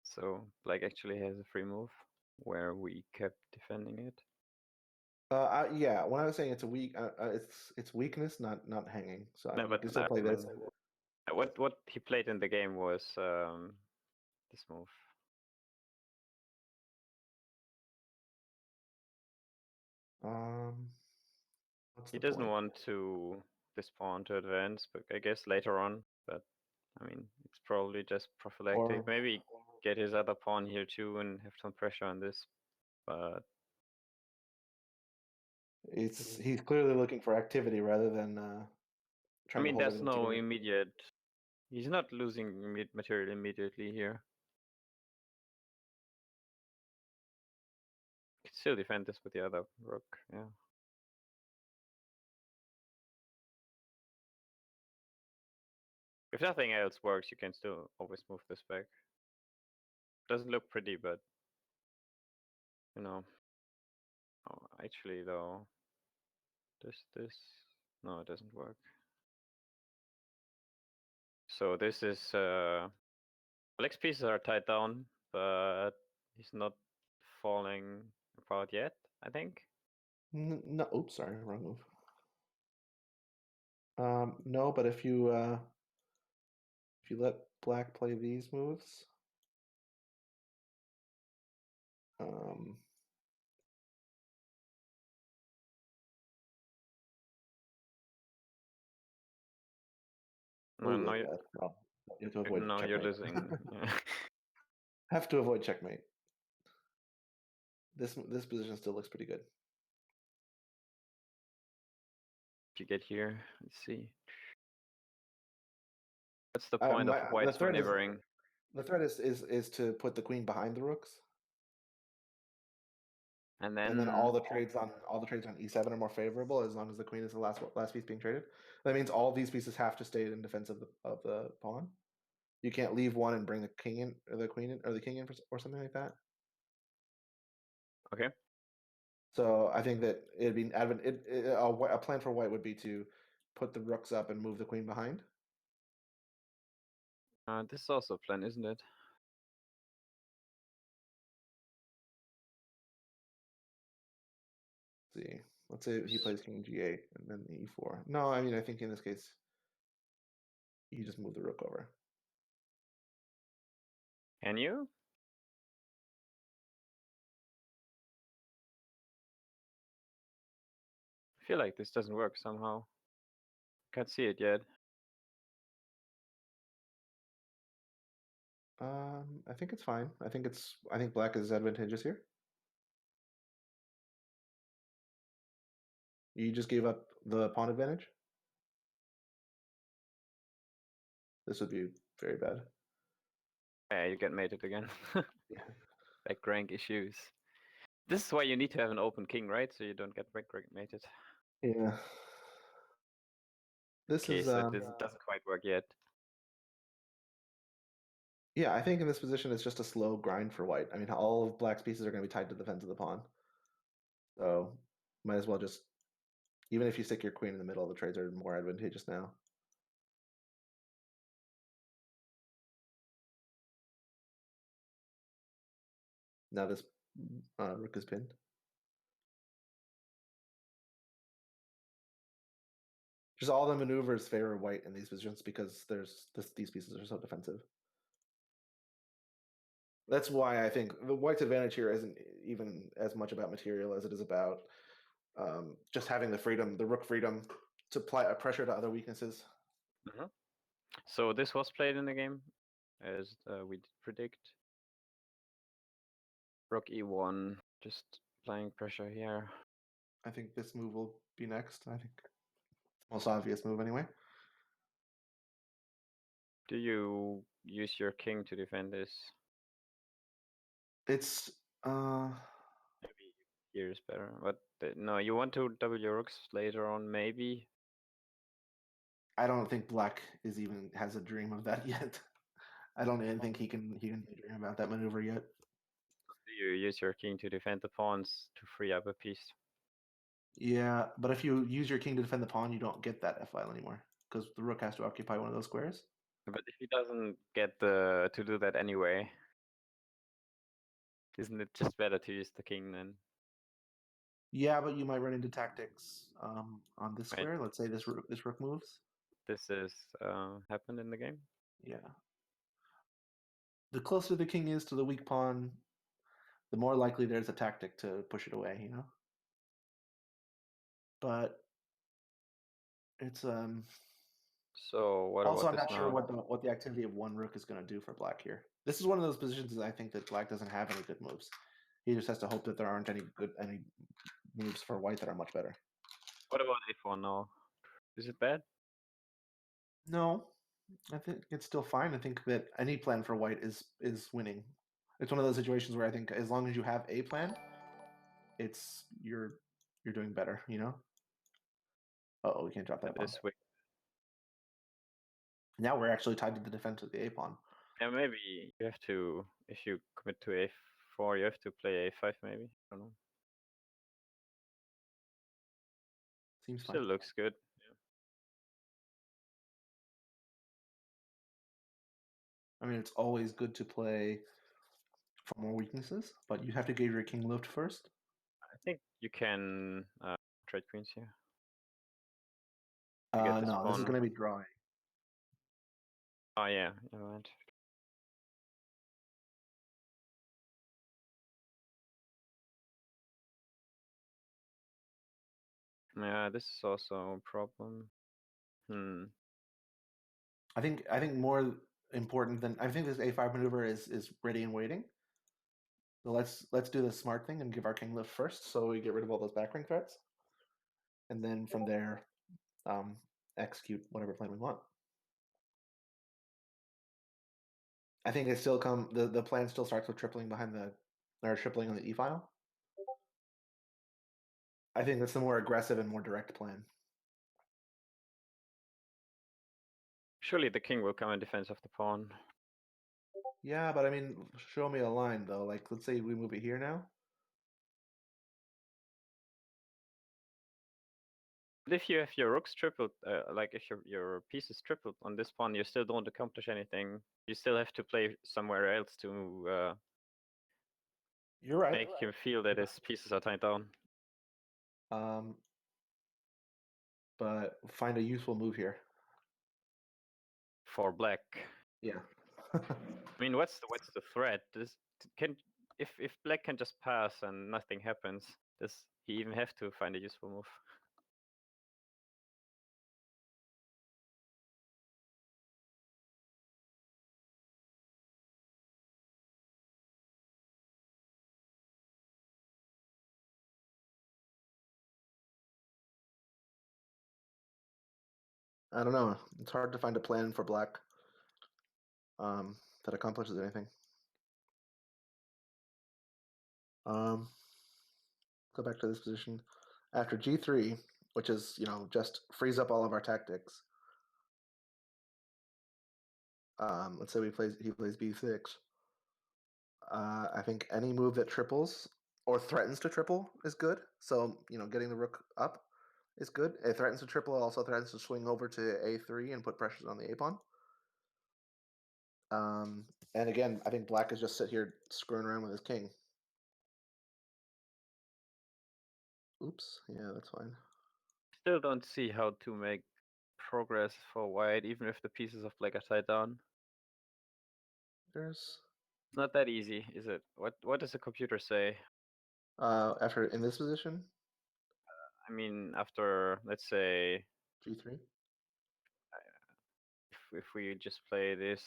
So black actually has a free move where we kept defending it. Yeah. When I was saying it's a weak, it's weakness, not hanging. So No, you but can still play this. what he played in the game was this move. What's He the doesn't point? want to this pawn to advance, but I guess later on. But I mean, it's probably just prophylactic. Or Maybe get his other pawn here too and have some pressure on this. But he's clearly looking for activity rather than I trying to mean, hold there's everything no together. immediate. He's not losing material immediately here. Can still defend this with the other rook. Yeah. If nothing else works, you can still always move this back. Doesn't look pretty, but you know. Oh, actually, though, this. No, it doesn't work. So this is Alex pieces are tied down, but he's not falling apart yet, I think. No, oops, sorry, wrong move. No, but if you let black play these moves, um, No, oh, no, that's bad. No, you have to avoid no, you're checkmate. losing. Yeah. Have to avoid checkmate. This position still looks pretty good. If you get here, let's see. What's the point of The white's threat is maneuvering? to put the queen behind the rooks, And and then then all the trades on e7 are more favorable as long as the queen is the last piece being traded. That means all these pieces have to stay in defense of the pawn. You can't leave one and bring the king in or the queen in or the king in or something like that. okay. So I think that it'd be a plan for white would be to put the rooks up and move the queen behind. This is also a plan, isn't it? See, let's say he plays king g8 and then e4. No, I mean I think in this case you just move the rook over. Can you? I feel like this doesn't work somehow. Can't see it yet. I think it's fine. I think black is advantageous here. You just gave up the pawn advantage. This would be very bad. Yeah, you get mated again. Yeah. Back rank issues. This is why you need to have an open king, right? So you don't get back rank mated. Yeah. This Okay, is so this doesn't quite work yet. yeah, I think in this position it's just a slow grind for white. I mean, all of black's pieces are going to be tied to the fence of the pawn. So might as well just, even if you stick your queen in the middle, the trades are more advantageous now. Now this rook is pinned. Just all the maneuvers favor white in these positions because these pieces are so defensive. That's why I think the white's advantage here isn't even as much about material as it is about just having the freedom, the rook freedom, to apply a pressure to other weaknesses. Mm-hmm. So this was played in the game, as we did predict. Rook e1, just applying pressure here. I think this move will be next. I think it's the most obvious move anyway. Do you use your king to defend this? It's Maybe here is better, but no, you want to double your rooks later on, maybe. I don't think black is even has a dream of that yet. I don't even think he can dream about that maneuver yet. Do you use your king to defend the pawns to free up a piece? Yeah, but if you use your king to defend the pawn, you don't get that f file anymore because the rook has to occupy one of those squares. But if he doesn't get to do that anyway, isn't it just better to use the king then? Yeah, but you might run into tactics on this Right. square. Let's say this rook moves. This is happened in the game. Yeah. The closer the king is to the weak pawn, the more likely there's a tactic to push it away, you know? But it's So what also about I'm this not sure now? what the activity of one rook is going to do for black here. This is one of those positions that I think that black doesn't have any good moves. He just has to hope that there aren't any moves for white that are much better. What about f1 now? Is it bad? No, I think it's still fine. I think that any plan for white is winning. It's one of those situations where I think as long as you have a plan, it's you're doing better, you know? Oh, we can't drop that pawn. This way. Now we're actually tied to the defense of the a pawn. Yeah, maybe you have to, if you commit to a4, you have to play a5 maybe. I don't know. Seems Still fine. looks good. Yeah. I mean, it's always good to play for more weaknesses, but you have to give your king lift first. I think you can trade queens here. To get this No, this is pawn. going to be drawing. Oh yeah, never mind. Yeah, this is also a problem. I think more important than I think this a5 maneuver is ready and waiting. So let's do the smart thing and give our king lift first, so we get rid of all those backring threats, and then from there, execute whatever plan we want. I think it still the plan still starts with tripling behind or tripling on the e file. I think that's the more aggressive and more direct plan. Surely the king will come in defense of the pawn. Yeah, but I mean, show me a line though. Like, let's say we move it here now. But if you have your rooks tripled, like if your piece is tripled on this pawn, you still don't accomplish anything. You still have to play somewhere else to You're right. make him feel that his pieces are tied down. Um, but find a useful move here. For black. Yeah. I mean, what's the threat? If black can just pass and nothing happens, does he even have to find a useful move? I don't know. It's hard to find a plan for black that accomplishes anything. Go back to this position. After g3, which is, just frees up all of our tactics. Let's say he plays b6. I think any move that triples or threatens to triple is good. So, getting the rook up is good. It threatens to triple, it also threatens to swing over to a3 and put pressures on the a pawn. And again, I think black is just sit here screwing around with his king. Oops. Yeah, that's fine. Still don't see how to make progress for white, even if the pieces of black are tied down. There's It's not that easy, is it? What does the computer say? after in this position, I mean, after, let's say, G3. if we just play this,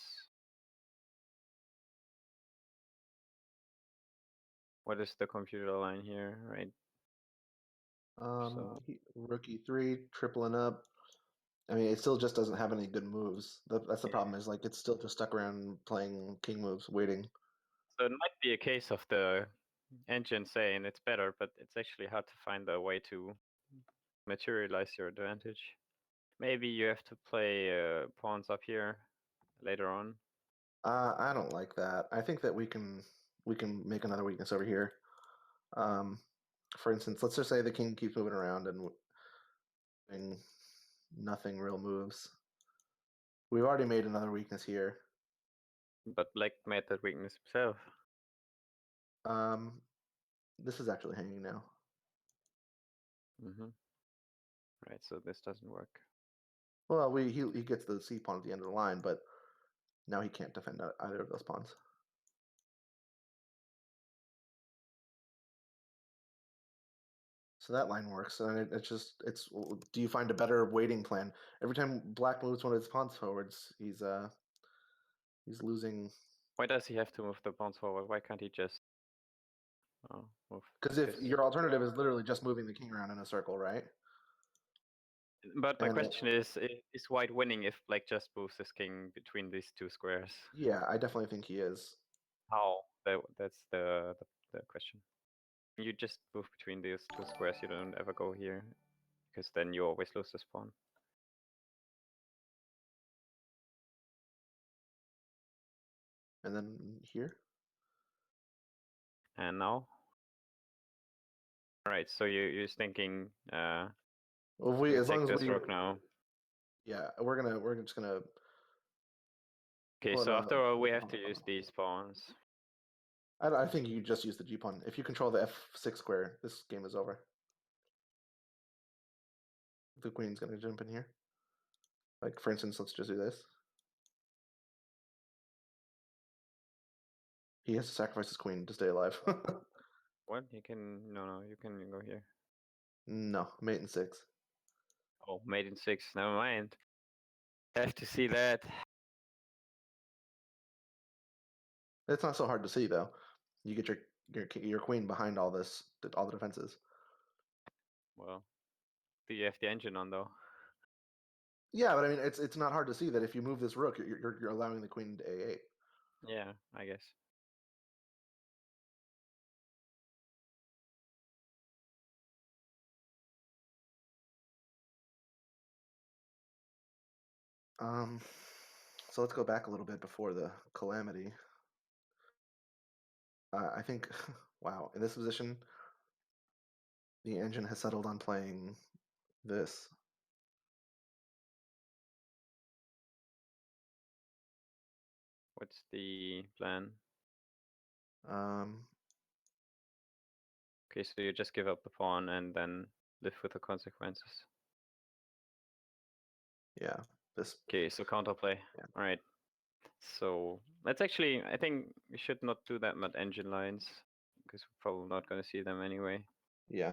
what is the computer line here, right? So Rook E3, tripling up. I mean, it still just doesn't have any good moves. That's the problem. Is like it's still just stuck around playing king moves, waiting. So it might be a case of the engine saying it's better, but it's actually hard to find a way to materialize your advantage. Maybe you have to play pawns up here later on. I don't like that. I think that we can make another weakness over here. For instance, let's just say the king keeps moving around and nothing real moves. We've already made another weakness here. But black made that weakness himself. This is actually hanging now. Right, so this doesn't work. Well, he gets the c pawn at the end of the line, but now he can't defend either of those pawns. So that line works, and it's do you find a better waiting plan? Every time black moves one of his pawns forwards, he's losing. Why does he have to move the pawns forward? Why can't he just move? Because if your alternative is literally just moving the king around in a circle, right? But my And question is white winning if black just moves his king between these two squares? yeah, I definitely think he is. How? That's the question. You just move between these two squares, you don't ever go here, because then you always lose this pawn. And then here. And now? Alright, so you're thinking Well, we as long take as this rook now. yeah, we're just gonna. Okay, so after all we have to use these pawns. I think you just use the G pawn. If you control the F6 square, this game is over. The queen's gonna jump in here. Like for instance, let's just do this. He has to sacrifice his queen to stay alive. What? You can you can go here. No, mate in 6. Oh, mate in 6, never mind. I have to see that. It's not so hard to see though. You get your queen behind all the defenses. Well, do you have the engine on though? Yeah, but I mean, it's not hard to see that if you move this rook, you're allowing the queen to A8. Yeah, I guess. So let's go back a little bit before the calamity. I think, wow, in this position, the engine has settled on playing this. What's the plan? Um, Okay, so you just give up the pawn and then live with the consequences. yeah, this. Okay, so counterplay. Yeah. All right. So let's actually, I think we should not do that much engine lines because we're probably not going to see them anyway. Yeah.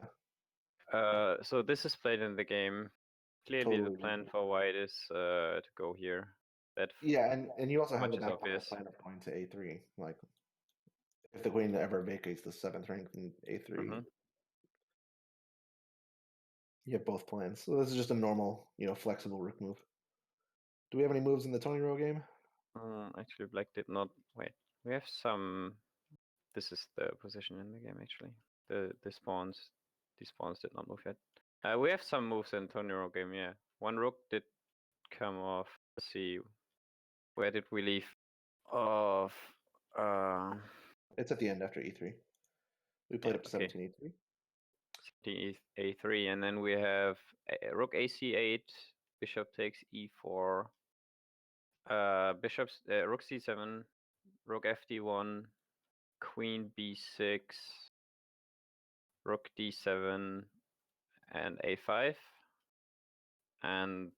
So this is played in the game. Clearly, Totally. the plan for white is to go here. That Yeah, and you also have much the is back pocket obvious. plan of going to A3. Like, if the queen ever vacates the 7th rank in A3, you have both plans. So this is just a normal, flexible rook move. Do we have any moves in the TonyRo game? Actually, black did not. Wait, we have some. This is the position in the game actually. These pawns did not move yet. We have some moves in TonyRo game. Yeah, one rook did come off. Let's see, where did we leave off? It's at the end after E3. We played up to 17 E3. 17 A3, and then we have rook AC8, bishop takes E4, rook C7, rook FD1, queen B6, rook D7, and a5, and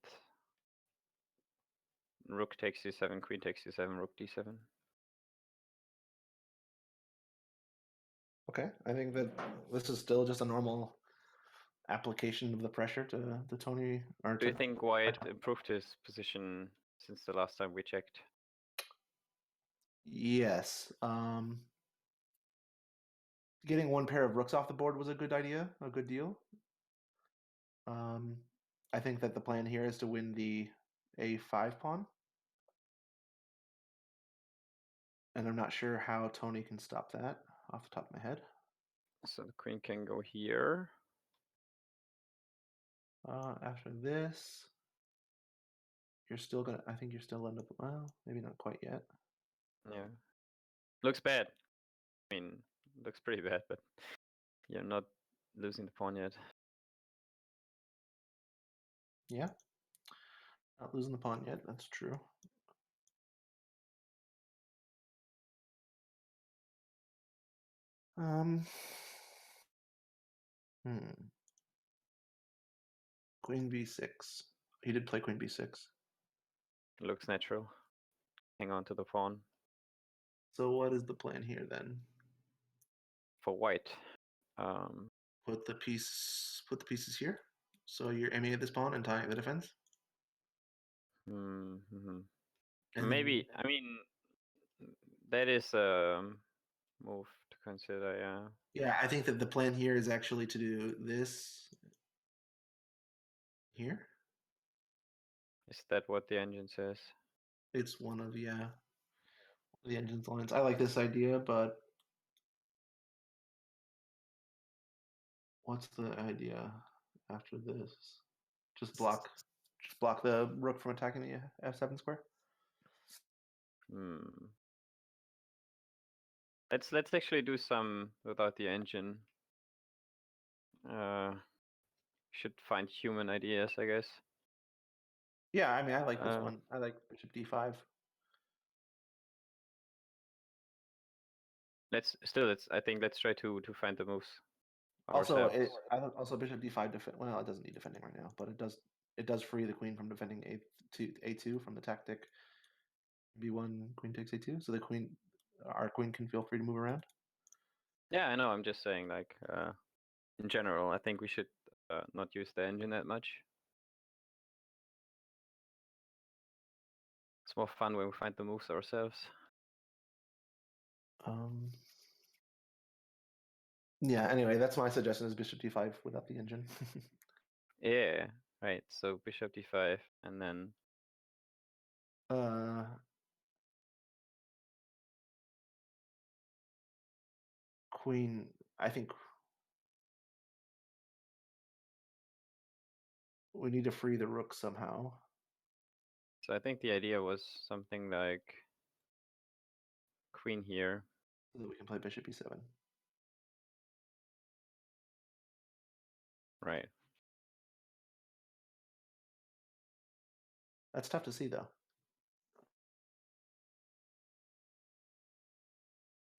rook takes c7, queen takes c7, rook d7. Okay, I think that this is still just a normal application of the pressure to Tony. Or Do you to, think White improved his position since the last time we checked? Yes. Getting one pair of rooks off the board was a good idea, a good deal. I think that the plan here is to win the a5 pawn. And I'm not sure how Tony can stop that off the top of my head. So the queen can go here. After this, you're still gonna. I think you're still end up. Well, maybe not quite yet. Yeah, looks bad. I mean, looks pretty bad, but you're not losing the pawn yet. Yeah, not losing the pawn yet. That's true. Queen b6. He did play queen b6. It looks natural. Hang on to the pawn. So what is the plan here then? For White. Put the pieces here. So you're aiming at this pawn and tying the defense. Mm-hmm. And Maybe. then, I mean, that is a move to consider. Yeah. yeah, I think that the plan here is actually to do this here. Is that what the engine says? It's one of the engine's lines. I like this idea, but what's the idea after this? Just block the rook from attacking the f7 square. Hmm. Let's actually do some without the engine. Should find human ideas, I guess. Yeah, I mean, I like this one. I like bishop d5. I think let's try to find the moves Also, ourselves. also bishop d5 defend. Well, it doesn't need defending right now, but it does free the queen from defending a2 from the tactic b1 queen takes a2. So our queen can feel free to move around. Yeah, I know. I'm just saying, like, in general, I think we should not use the engine that much. It's more fun when we find the moves ourselves. Yeah. Anyway, that's my suggestion: is bishop d5 without the engine. Yeah. Right. So bishop d5, and then Queen. I think we need to free the rook somehow. So I think the idea was something like queen here. So that we can play bishop e7. Right. That's tough to see, though.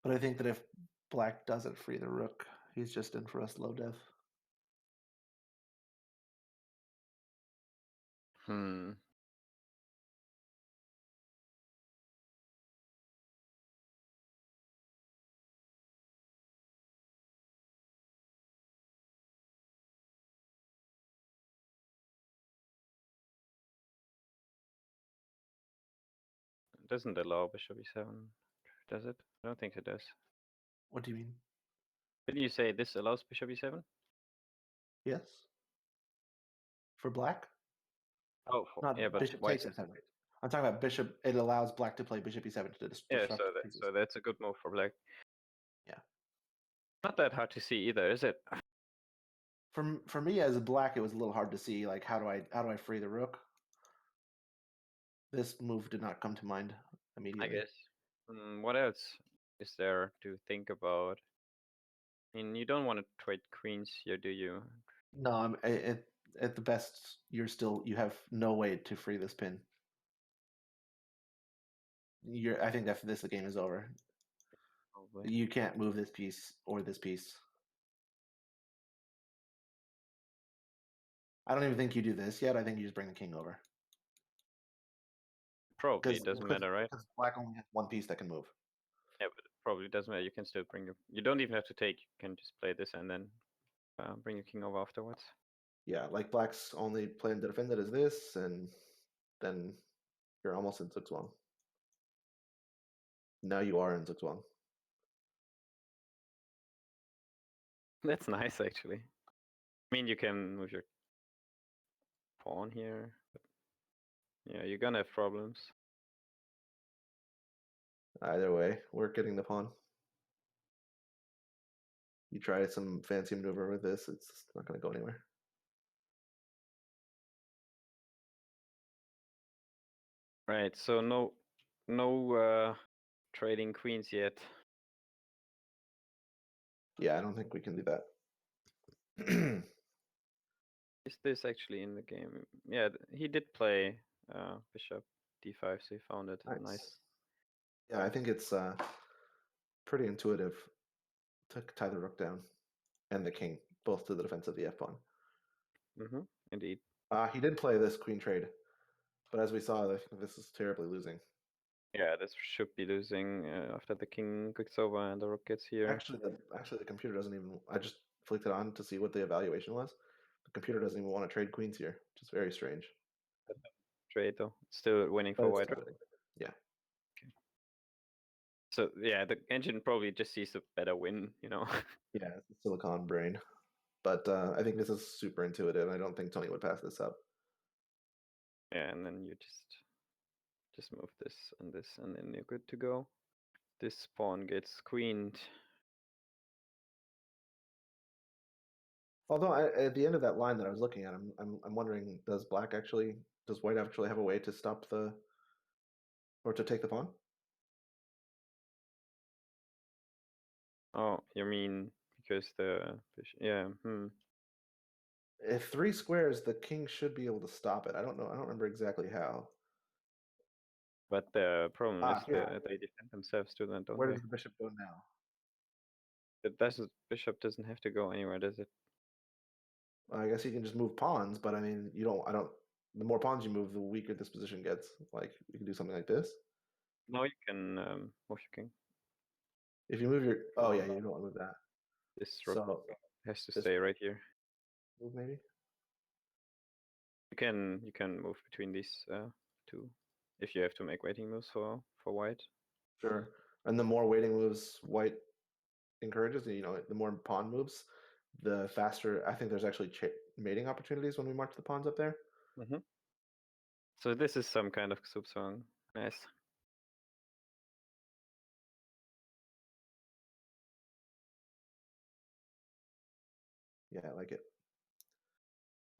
But I think that if black doesn't free the rook, he's just in for a slow death. It doesn't allow bishop e7, does it? I don't think it does. What do you mean? Didn't you say this allows bishop e7? Yes. For black? Oh, yeah, Not but bishop white. takes f7. I'm talking about bishop. It allows black to play bishop e7 to Yeah, disrupt pieces. so that's a good move for black. Yeah. Not that hard to see either, is it? For me as a black, it was a little hard to see. Like, how do I free the rook? This move did not come to mind immediately. I guess. What else is there to think about? I mean, you don't want to trade queens here, do you? No, at the best, you have no way to free this pin. I think after this, the game is over. Probably. You can't move this piece or this piece. I don't even think you do this yet. I think you just bring the king over. Probably doesn't matter, right? Because black only has one piece that can move. Yeah, but it probably doesn't matter. You can still bring your. You don't even have to take. You can just play this and then bring your king over afterwards. Yeah, like black's only plan to defend it is this, and then you're almost in 6-1. Now you are in 6-1. That's nice, actually. I mean, you can move your pawn here, but yeah, you're gonna have problems. Either way, we're getting the pawn. You try some fancy maneuver with this, it's not going to go anywhere. Right. So no trading queens yet. Yeah, I don't think we can do that. Is this actually in the game? Yeah, he did play bishop d5, so he found it nice. Yeah, I think it's pretty intuitive to tie the rook down and the king, both to the defense of the f-pawn. Indeed. He did play this queen trade, but as we saw, I think this is terribly losing. Yeah, this should be losing after the king clicks over and the rook gets here. Actually, the computer doesn't even. I just flicked it on to see what the evaluation was. The computer doesn't even want to trade queens here, which is very strange. Trade though, still winning But for it's white. still winning. Yeah. Okay. So yeah, the engine probably just sees a better win, you know. Yeah, it's a silicon brain. But I think this is super intuitive. I don't think Tony would pass this up. Yeah, and then you just move this, and then you're good to go. This pawn gets queened. Although at the end of that line that I was looking at, I'm wondering, does white actually have a way to stop or to take the pawn? Oh, you mean because the yeah, If 3 squares, the king should be able to stop it. I don't know. I don't remember exactly how. But the problem is Here. they defend themselves too, then, don't Where they? does the bishop go now? The bishop doesn't have to go anywhere, does it? I guess you can just move pawns, but I mean, you don't. I don't. The more pawns you move, the weaker this position gets. Like you can do something like this. No, you can move your king. If you move your, oh yeah, you don't want to move that. This rook So has to this stay right here. move maybe. You can move between these two if you have to make waiting moves for white. Sure. And the more waiting moves white encourages, the more pawn moves, the faster. I think there's actually mating opportunities when we march the pawns up there. So this is some kind of soup song. Nice. Yeah, I like it.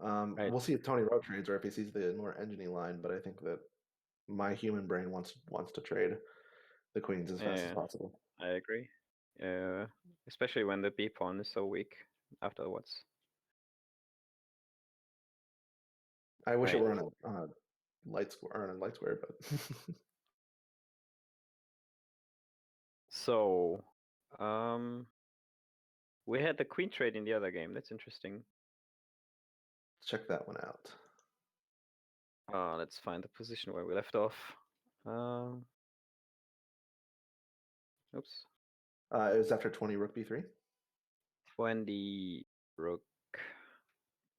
Right. We'll see if TonyRo trades or if he sees the more enginey line, but I think that my human brain wants to trade the queens as fast as possible. I agree. Especially when the b pawn is so weak afterwards. I wish it were on a light square, but So, we had the queen trade in the other game. That's interesting. check that one out. Let's find the position where we left off. Oops. It was after 20 rook b3. 20 rook.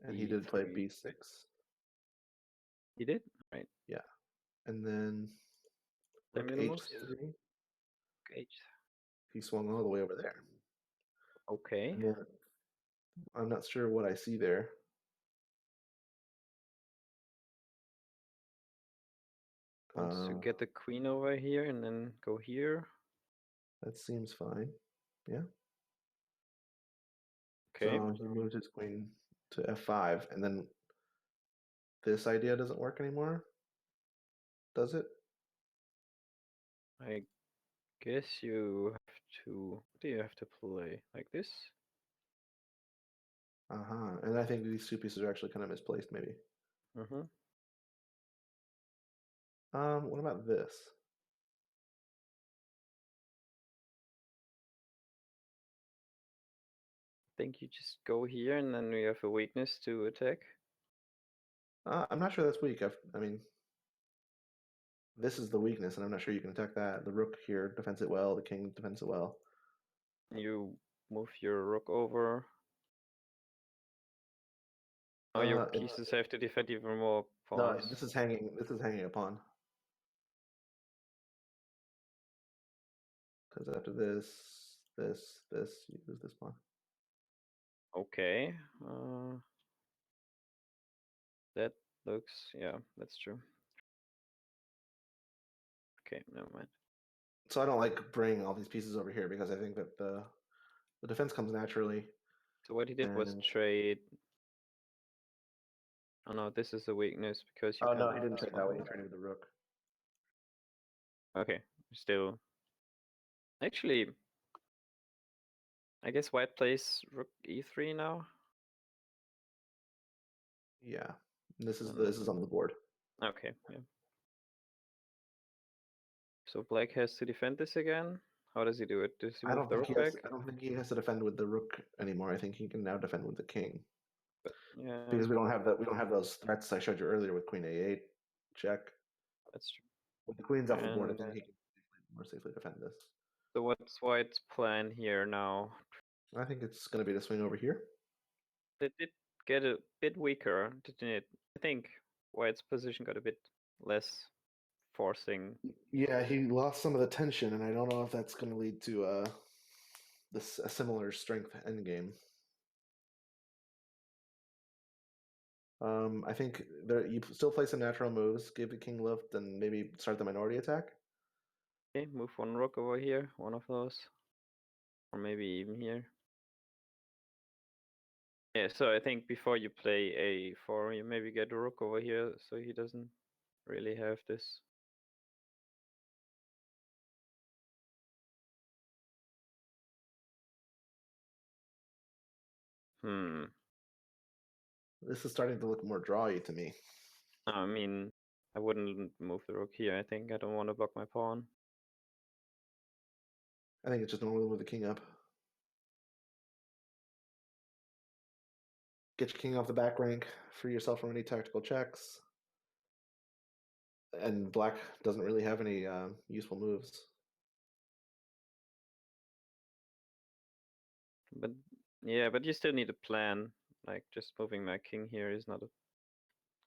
And he did play b6. He did? Right. Yeah. And then rook h3. H. He swung all the way over there. Okay. And then I'm not sure what I see there. Wants to get the queen over here and then go here. That seems fine. Yeah. Okay. So he moves his queen to f5, and then this idea doesn't work anymore, does it? I guess you have to. What do you have to play? Like this? And I think these two pieces are actually kind of misplaced, maybe. What about this? I think you just go here and then we have a weakness to attack. I'm not sure that's weak. I mean, this is the weakness, and I'm not sure you can attack that. The rook here defends it well. The king defends it well. You move your rook over. Oh, your pieces have to defend even more No, pawns. this is hanging. This is hanging a pawn. Because after this, you lose this pawn. Okay. That looks, yeah, that's true. Okay, never mind. So I don't like bringing all these pieces over here because I think that the defense comes naturally. So what he did was trade. Oh no, this is a weakness because you Oh can't no, he move didn't this trade one that way. He over. traded with the rook. Okay, still. Actually, I guess white plays rook e3 now. Yeah, this is on the board. Okay, yeah. So black has to defend this again. How does he do it? Does he move the rook back? I don't think he has to defend with the rook anymore. I think he can now defend with the king. But yeah, Because we don't have that. We don't have those threats I showed you earlier with queen a8 check. that's true. With the queens off the board, I And think he can more safely defend this. so what's white's plan here now? I think it's going to be to swing over here. It did get a bit weaker, didn't it? I think white's position got a bit less forcing. Yeah, he lost some of the tension, and I don't know if that's going to lead to a similar strength endgame. I think you still play some natural moves, give the king lift, and maybe start the minority attack. Okay, move one rook over here, one of those. Or maybe even here. Yeah, so I think before you play a4, you maybe get a rook over here so he doesn't really have this. This is starting to look more drawy to me. I mean, I wouldn't move the rook here, I think. I don't want to block my pawn. I think it's just normal to move the king up. Get your king off the back rank, free yourself from any tactical checks. And black doesn't really have any useful moves. But yeah, but you still need a plan. Like just moving my king here is not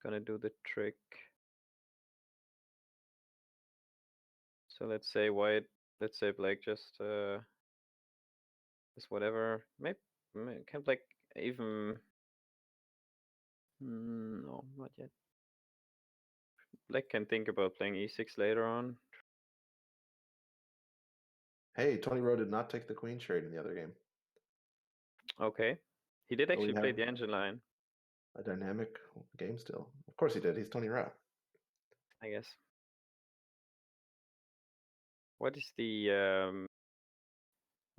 gonna do the trick. So let's say white, let's say black just whatever. Maybe can black even no, not yet. Black can think about playing e6 later on. Hey, TonyRo did not take the queen trade in the other game. Okay. He did So actually we play have the engine line, a dynamic game still. Of course he did. He's TonyRo. I guess. What is the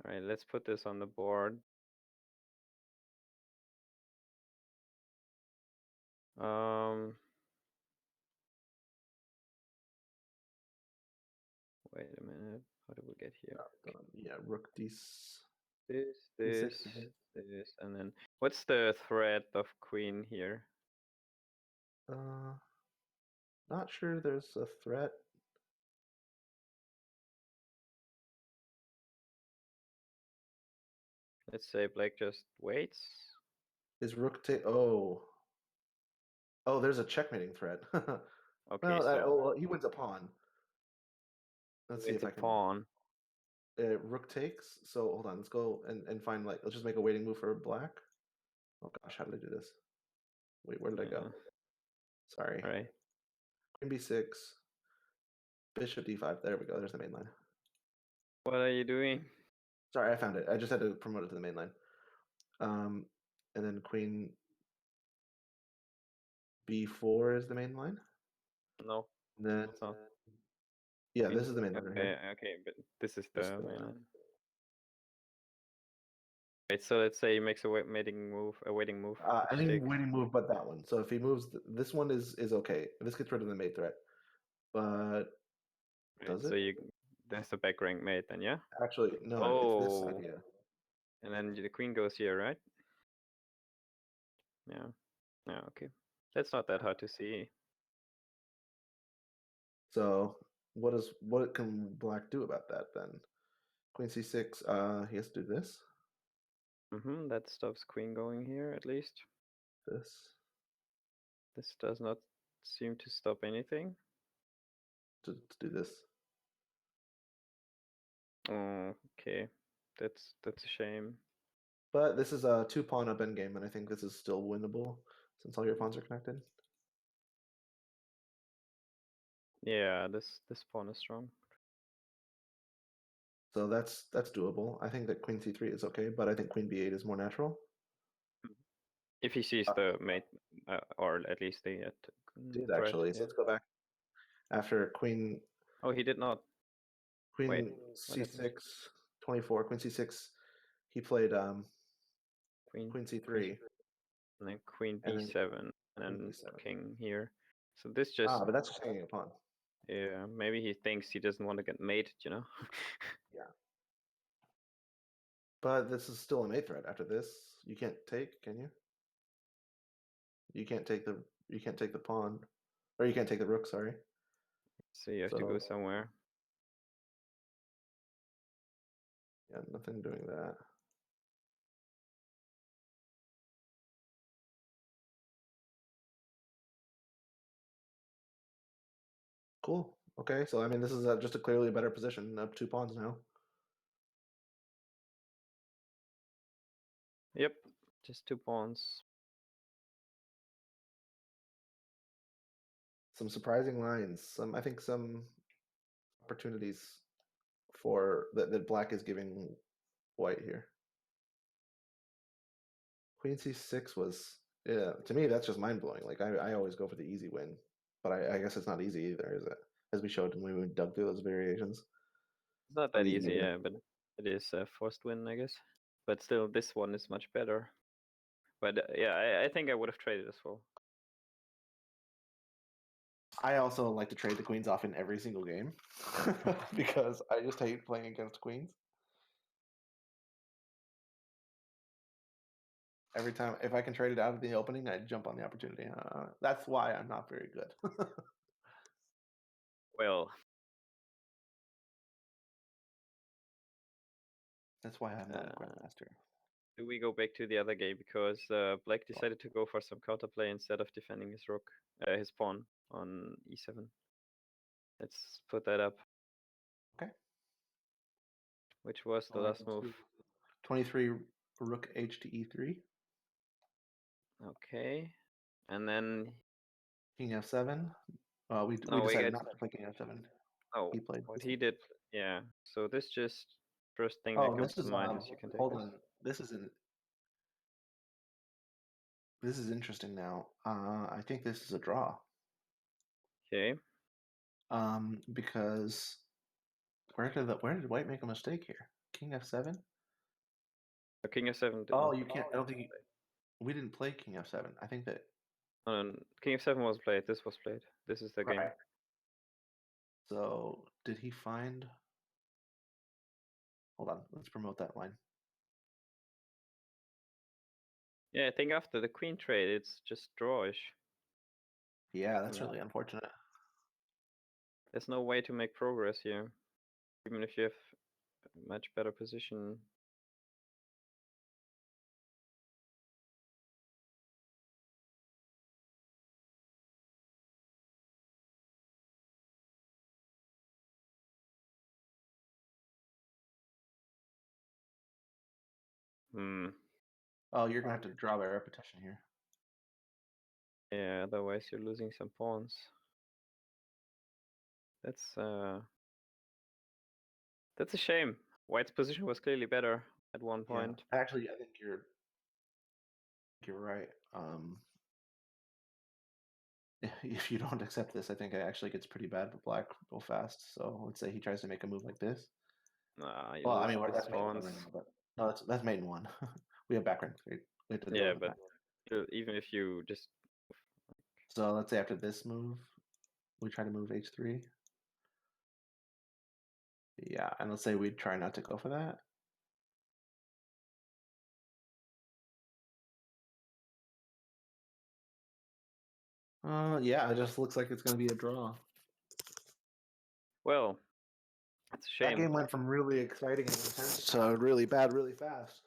alright, let's put this on the board. Wait a minute. How do we get here? Yeah, rook d. This, d6. and then what's the threat of queen here? Not sure there's a threat. Let's say black just waits. Is rook take? Oh, there's a checkmating threat. Okay, Well, he wins a pawn. Let's see it's if a I can. pawn. Rook takes. So hold on. Let's go and find let's just make a waiting move for black. Oh gosh, how did I do this? Wait, where did I go? Sorry. All right. Queen b6. Bishop d5. There we go. There's the main line. What are you doing? Sorry, I found it. I just had to promote it to the main line. And then queen b4 is the main line. No. And then It's not. yeah, this is the main line right here. Okay, but this is This the is main line. Right, so let's say he makes a waiting move, any waiting move but that one. So if he moves, this one is okay. This gets rid of the mate threat. But does it? So that's the back rank mate then, yeah? Actually, no. It's this idea. And then the queen goes here, right? Yeah. Yeah, okay. That's not that hard to see. So what can black do about that then? Queen c6, he has to do this. That stops queen going here, at least. This. This does not seem to stop anything. To do this. Oh, okay. That's a shame. But this is a 2-pawn up endgame, and I think this is still winnable since all your pawns are connected. Yeah, this pawn is strong. So that's doable. I think that queen c3 is okay, but I think queen b8 is more natural. If he sees the mate, or at least the Did threat. actually. So let's go back. After queen. Oh, he did not. Queen Wait, c6, 24. Queen c6. He played queen c3. And then queen And then b7, and queen then b7. king here. So this just but that's just hanging a pawn. Yeah, maybe he thinks he doesn't want to get mated, you know? Yeah. But this is still a mate threat. After this, you can't take, can you? You can't take the pawn, or you can't take the rook. Sorry. So you have to go somewhere. Yeah, nothing doing that. Cool. Okay, so I mean, this is just a clearly better position. Up 2 pawns now. Yep, just 2 pawns. Some surprising lines. I think some opportunities for that black is giving white here. Queen c6 was, yeah, to me that's just mind blowing. Like I always go for the easy win, but I guess it's not easy either, is it? As we showed when we dug through those variations. It's not that easy, yeah, but it is a forced win, I guess. But still, this one is much better. But yeah, I think I would have traded as well. I also like to trade the queens off in every single game because I just hate playing against queens. Every time, if I can trade it out of the opening, I jump on the opportunity. That's why I'm not very good. Well, that's why I'm not a grandmaster. do we go back to the other game? Because black decided to go for some counterplay instead of defending his rook, his pawn on e7. Let's put that up. Okay. Which was the last move? 23 rook h to e3. Okay. And then King f7. We decided not to play king f7. Oh, He played what this he one. did, yeah. So this just first thing that comes to mind is you can take hold this. on. This is interesting now. I think this is a draw. Okay. Because where did white make a mistake here? King f7. King f7 didn't. Oh, you can't. I don't think we didn't play king f7. I think that. King f7 was played. This was played. This is the game. Right. So did he find? Hold on. Let's promote that line. Yeah, I think after the queen trade, it's just drawish. Yeah, that's really unfortunate. There's no way to make progress here, even if you have a much better position. Oh, you're gonna have to draw by repetition here. Yeah, otherwise you're losing some pawns. That's a shame. White's position was clearly better at one point. Yeah. Actually, I think you're right. If you don't accept this, I think it actually gets pretty bad for black real fast. So let's say he tries to make a move like this. Nah, you Well, I lose mean, this that's main one pawns. right now, but no, that's main one. We have back rank. We have to deal Yeah, with but that. even if you just So let's say after this move, we try to move h3. Yeah, and let's say we try not to go for that. Yeah, it just looks like it's going to be a draw. Well, it's a That shame. game went from really exciting and intense to really bad really fast.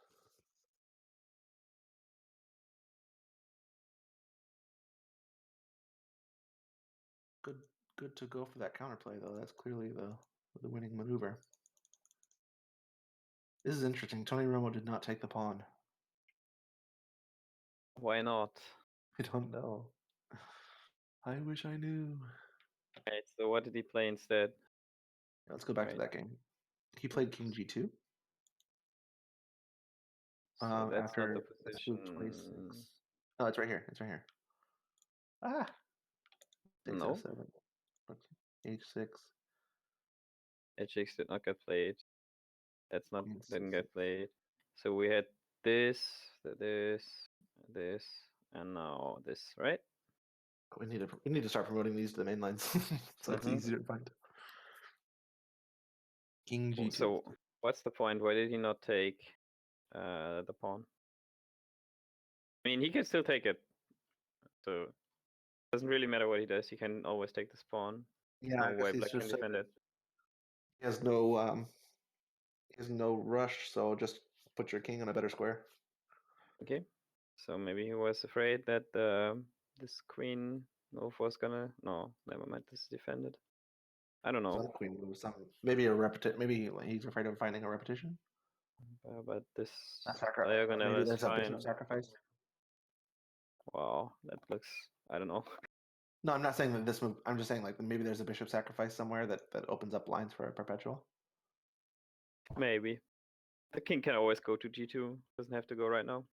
Good to go for that counterplay, though. That's clearly the winning maneuver. This is interesting. TonyRo did not take the pawn. Why not? I don't know. I wish I knew. Right, so what did he play instead? Let's go back to that game. He played King G2. So that's not the After move position. 26. Oh, it's right here. It's right here. Ah. 6 No, F7. H6. H6 did not get played. That's not Queen didn't C6. get played. So we had this, this, and now this, right? We need to start promoting these to the main lines, so it's easier to find. King G2. So what's the point? Why did he not take the pawn? I mean, he can still take it. So it doesn't really matter what he does. He can always take this pawn. Yeah, No I guess way he's black can just defend it. he has no rush, so just put your king on a better square. Okay. So maybe he was afraid that this queen move was gonna. No, never mind. This is defended. I don't know. Some queen moves. Maybe a repetition. Maybe he's afraid of finding a repetition. But this Maybe diagonal is there's a bishop fine. sacrifice. Wow, that looks. I don't know. No, I'm not saying that this move. I'm just saying like maybe there's a bishop sacrifice somewhere that opens up lines for a perpetual. Maybe the king can always go to g2. Doesn't have to go right now.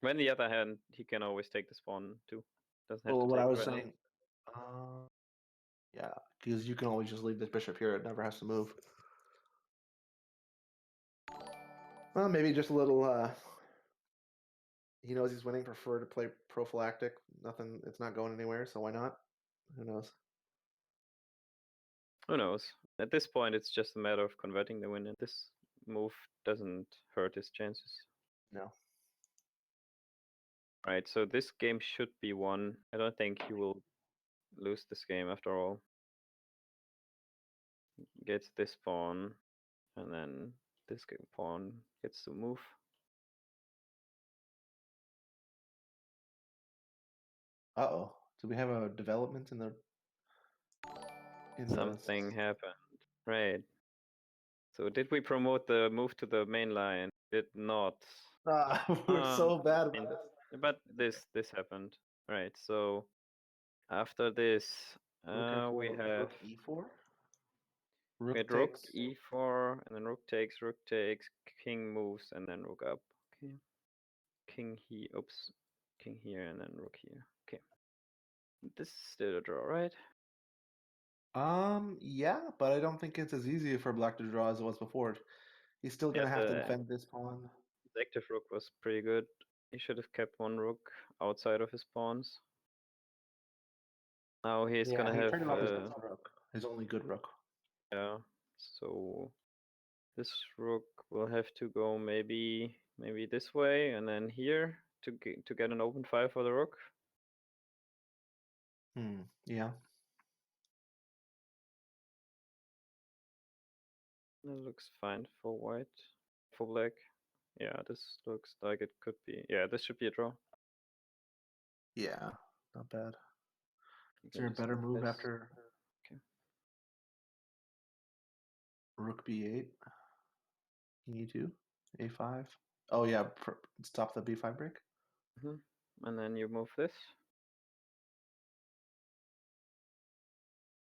But on the other hand, he can always take this pawn too. Doesn't have Well, to what take I it was right saying, yeah, because you can always just leave this bishop here; it never has to move. Well, maybe just a little. He knows he's winning. Prefer to play prophylactic. Nothing. It's not going anywhere, so why not? Who knows? Who knows? At this point, it's just a matter of converting the win, and this move doesn't hurt his chances. No. Right, so this game should be won. I don't think he will lose this game after all. Gets this pawn, and then this pawn gets to move. Uh-oh. Do we have a development in the Something happened. Right. So did we promote the move to the main line? Did not. We're so bad about it. But this happened. Right. So after this, we have rook e4. we had rook e4, and then rook takes, king moves, and then rook up. Okay. King here. Oops. King here, and then rook here. Okay. This is still a draw, right? Yeah, but I don't think it's as easy for black to draw as it was before. He's still gonna have to defend this pawn. His active rook was pretty good. He should have kept one rook outside of his pawns. Now he's gonna have his only good rook. Yeah. So this rook will have to go maybe this way and then here to get an open file for the rook. Yeah. That looks fine for white. For black. Yeah, this looks like it could be. Yeah, this should be a draw. Yeah, not bad. Is there a better move after rook b8? King e2, a5. Oh yeah, stop the b5 break. And then you move this.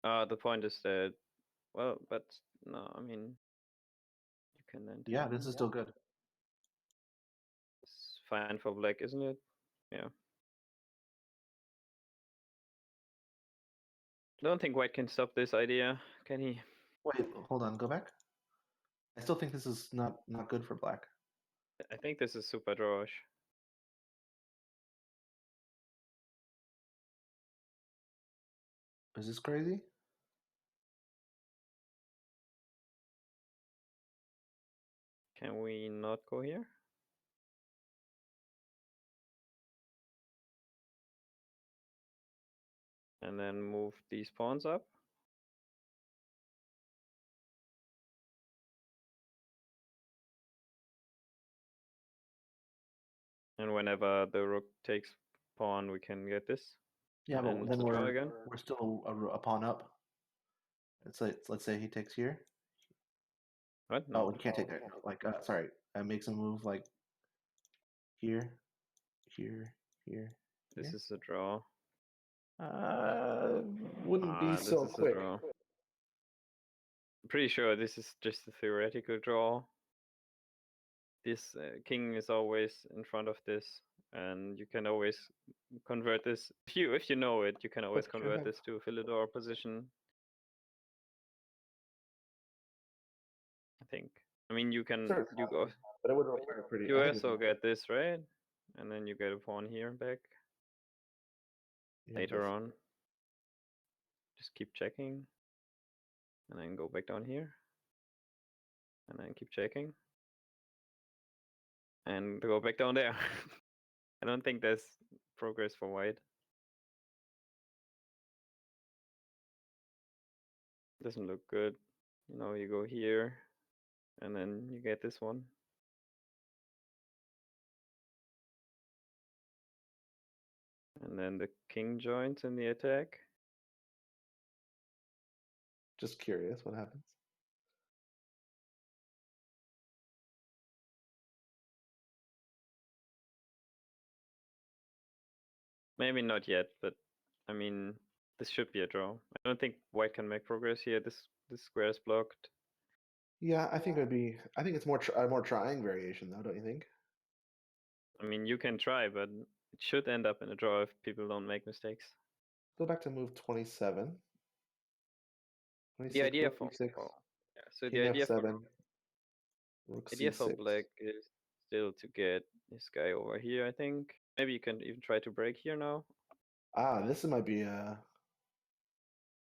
The point is that, well, but no, I mean, you can then. Yeah, this is still good. It's fine for black, isn't it? Yeah. I don't think white can stop this idea, can he? Wait, hold on, go back. I still think this is not good for black. I think this is super drawish. Is this crazy? Can we not go here? and then move these pawns up. And whenever the rook takes pawn, we can get this. Yeah, and but then it's a draw again. we're still a pawn up. Let's say he takes here. What? No. Oh, he can't take that. No, like, sorry, makes a move like here, here, here. This is a draw. Wouldn't be This so is quick. a draw. I'm pretty sure this is just a theoretical draw. This king is always in front of this, and you can always convert this. If you know it, you can always But convert this to a Philidor position. I think. I mean, you can you go. But it would require pretty. You also get this, right? And then you get a pawn here back later on. Just keep checking, and then go back down here, and then keep checking, and go back down there. I don't think there's progress for white. Doesn't look good. You know, you go here, and then you get this one. And then the king joins in the attack. Just curious what happens. Maybe not yet, but I mean, this should be a draw. I don't think white can make progress here. This square is blocked. Yeah, I think I think it's more a more trying variation, though, don't you think? I mean, you can try, but it should end up in a draw if people don't make mistakes. Go back to move 27. The idea for yeah, so King the idea for F7, Rook C6. black is still to get this guy over here. I think maybe you can even try to break here now. This might be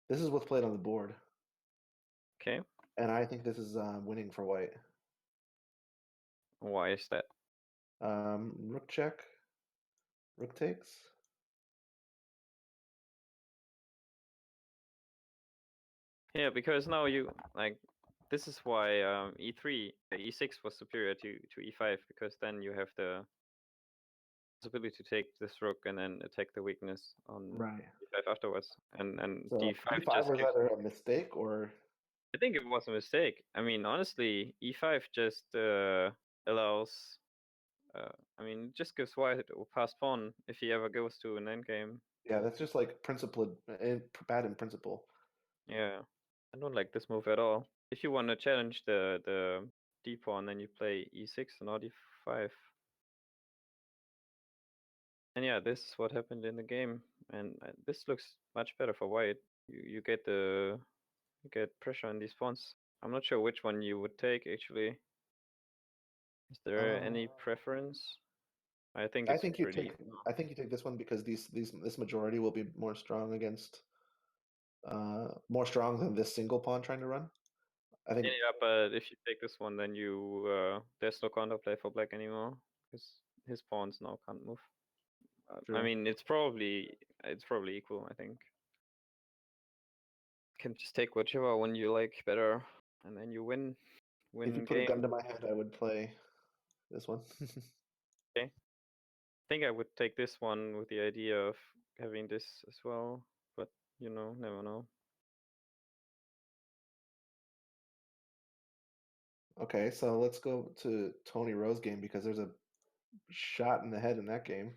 this is what's played on the board. Okay. And I think this is winning for white. Why is that? Rook check, rook takes. Yeah, because now you like this is why e3 e6 was superior to e5, because then you have the possibility to take this rook and then attack the weakness on e5 afterwards, and So d5 D5 just was gives. either a mistake or I think it was a mistake. I mean, honestly, e5 just allows. I mean, it just gives white a passed pawn if he ever goes to an endgame. yeah, that's just like principled and bad in principle. Yeah, I don't like this move at all. If you want to challenge the d pawn, then you play e6 and not e5. And yeah, this is what happened in the game, and this looks much better for white. You get pressure on these pawns. I'm not sure which one you would take actually. Is there any preference? I think it's pretty. I think you take this one because this majority will be more strong against more strong than this single pawn trying to run. I think. Yeah, but if you take this one, then you there's no counterplay for black anymore because his pawns now can't move. I mean, it's probably equal. I think. You can just take whichever one you like better, and then you win. If you put a gun to my head, I would play this one. Okay. I think I would take this one with the idea of having this as well, but you know, never know. Okay, so let's go to TonyRo's game because there's a shot in the head in that game.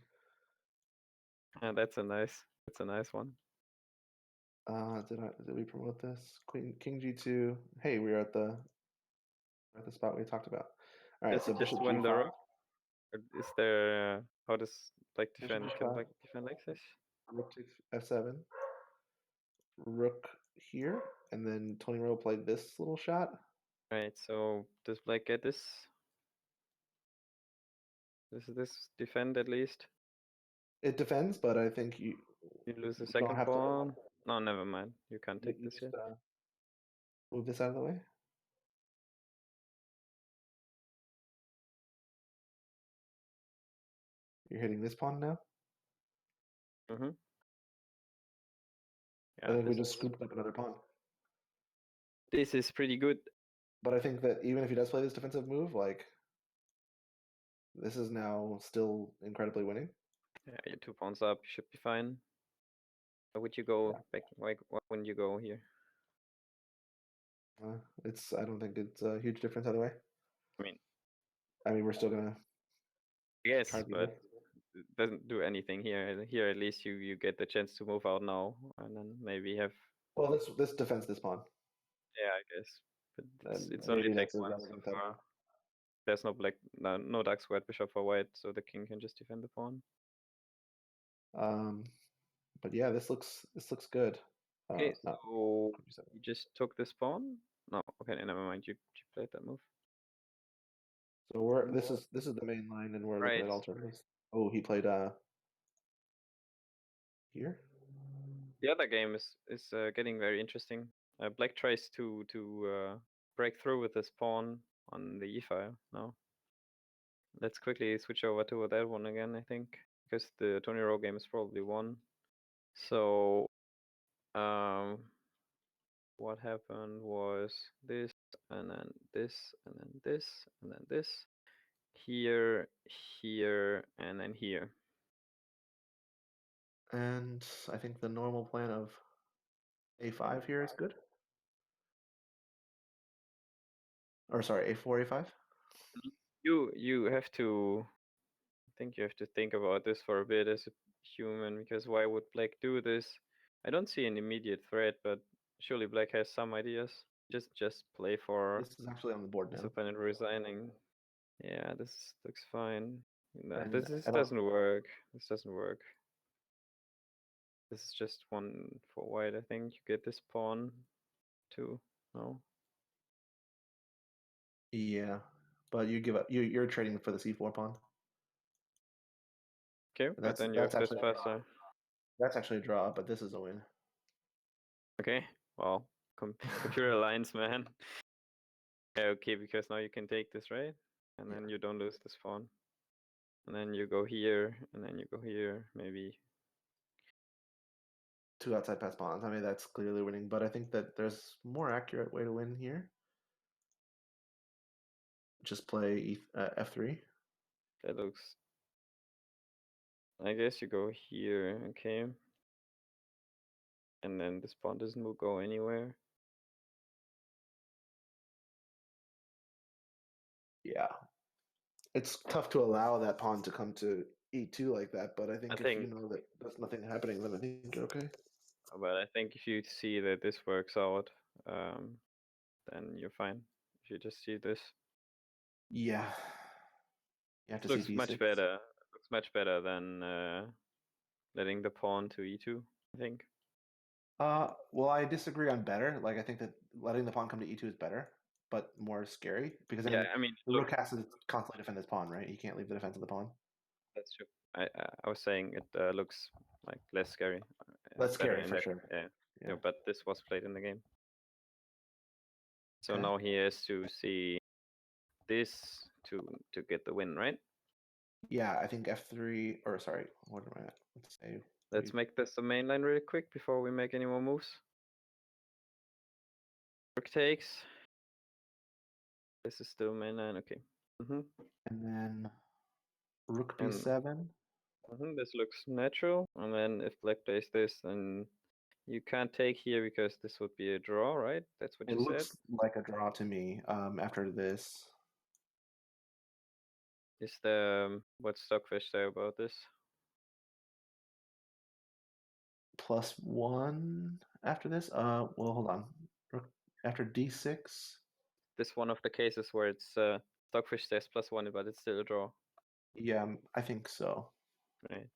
That's a nice one. Did we promote this? King G2. Hey, we're at the spot we talked about. All right, Does so it just bishop win the G5. rook? Or is there how does black defend? Bishop Can G5. black defend like this? Rook takes F7. Rook here, and then TonyRo played this little shot. Right. So does black get this? Does this defend at least? It defends, but I think you lose the don't second have to. pawn. No, never mind. You can't take You this just yet. move this out of the way. You're hitting this pawn now. Mm-hmm. I Yeah, think we just scooped up another pawn. this is pretty good. But I think that even if he does play this defensive move, like this is now still incredibly winning. Yeah, you're 2 pawns up. You should be fine. Why would you go Yeah. back? Why wouldn't you go here? I don't think it's a huge difference either way. I mean, We're still gonna yes, try to be but good. it doesn't do anything here. Here, at least you get the chance to move out now, and then maybe have. Well, this defends this pawn. Yeah, I guess. But it's only Maybe take that's a one so relevant setup. far. There's no black, no dark squared bishop for white, so the king can just defend the pawn. But yeah, this looks good. Okay, No, so you just took this pawn? No, okay, never mind. You played that move. So this is the main line, and we're looking Right. at alternatives. Oh, he played here. The other game is getting very interesting. Black tries to break through with this pawn on the e file now. Let's quickly switch over to that one again, I think, because the TonyRo game is probably won. So, what happened was this, and then this, and then this, and then this, here, here, and then here. And I think the normal plan of a5 here is good. Or sorry, a4, a5. You have to. I think you have to think about this for a bit as a human, because why would black do this? I don't see an immediate threat, but surely black has some ideas. Just play for This is actually on the board his now. opponent resigning. Yeah, this looks fine. No, And this doesn't work. This doesn't work. This is just one for white, I think. You get this pawn too. No? Yeah, but you give up. You're trading for the c4 pawn. Okay, but then you have this passer. That's actually a draw, but this is a win. Okay, well, computer lines, man. Yeah, okay, because now you can take this, right? And then you don't lose this pawn. And then you go here, and then you go here, maybe. 2 outside pass pawns. I mean, that's clearly winning, but I think that there's more accurate way to win here. Just play f3. That looks. I guess you go here, okay. And then this pawn doesn't go anywhere. Yeah, it's tough to allow that pawn to come to e2 like that, but I think if you know that there's nothing happening, then I think you're okay. But I think if you see that this works out, then you're fine. If you just see this. Yeah. You have to Looks see much d6. better. Looks much better than letting the pawn to e2, I think. Well, I disagree on better. Like, I think that letting the pawn come to e2 is better, but more scary because then I mean, the rook has to constantly defend his pawn, right? He can't leave the defense of the pawn. That's true. I was saying it looks like less scary. Less scary for sure. Yeah, but this was played in the game. So Okay. now he has to see this to get the win, right? Yeah, I think f3, or sorry, what am I at? Let's say. Let's make this the main line really quick before we make any more moves. Rook takes. This is still main line, okay. And then rook b7. This looks natural. And then if black plays this, then you can't take here because this would be a draw, right? That's what you said. It looks like a draw to me. After this. Is the what's Stockfish say about this? +1 after this. Well, hold on. After d6. This one of the cases where it's Stockfish says +1, but it's still a draw. Yeah, I think so. Right.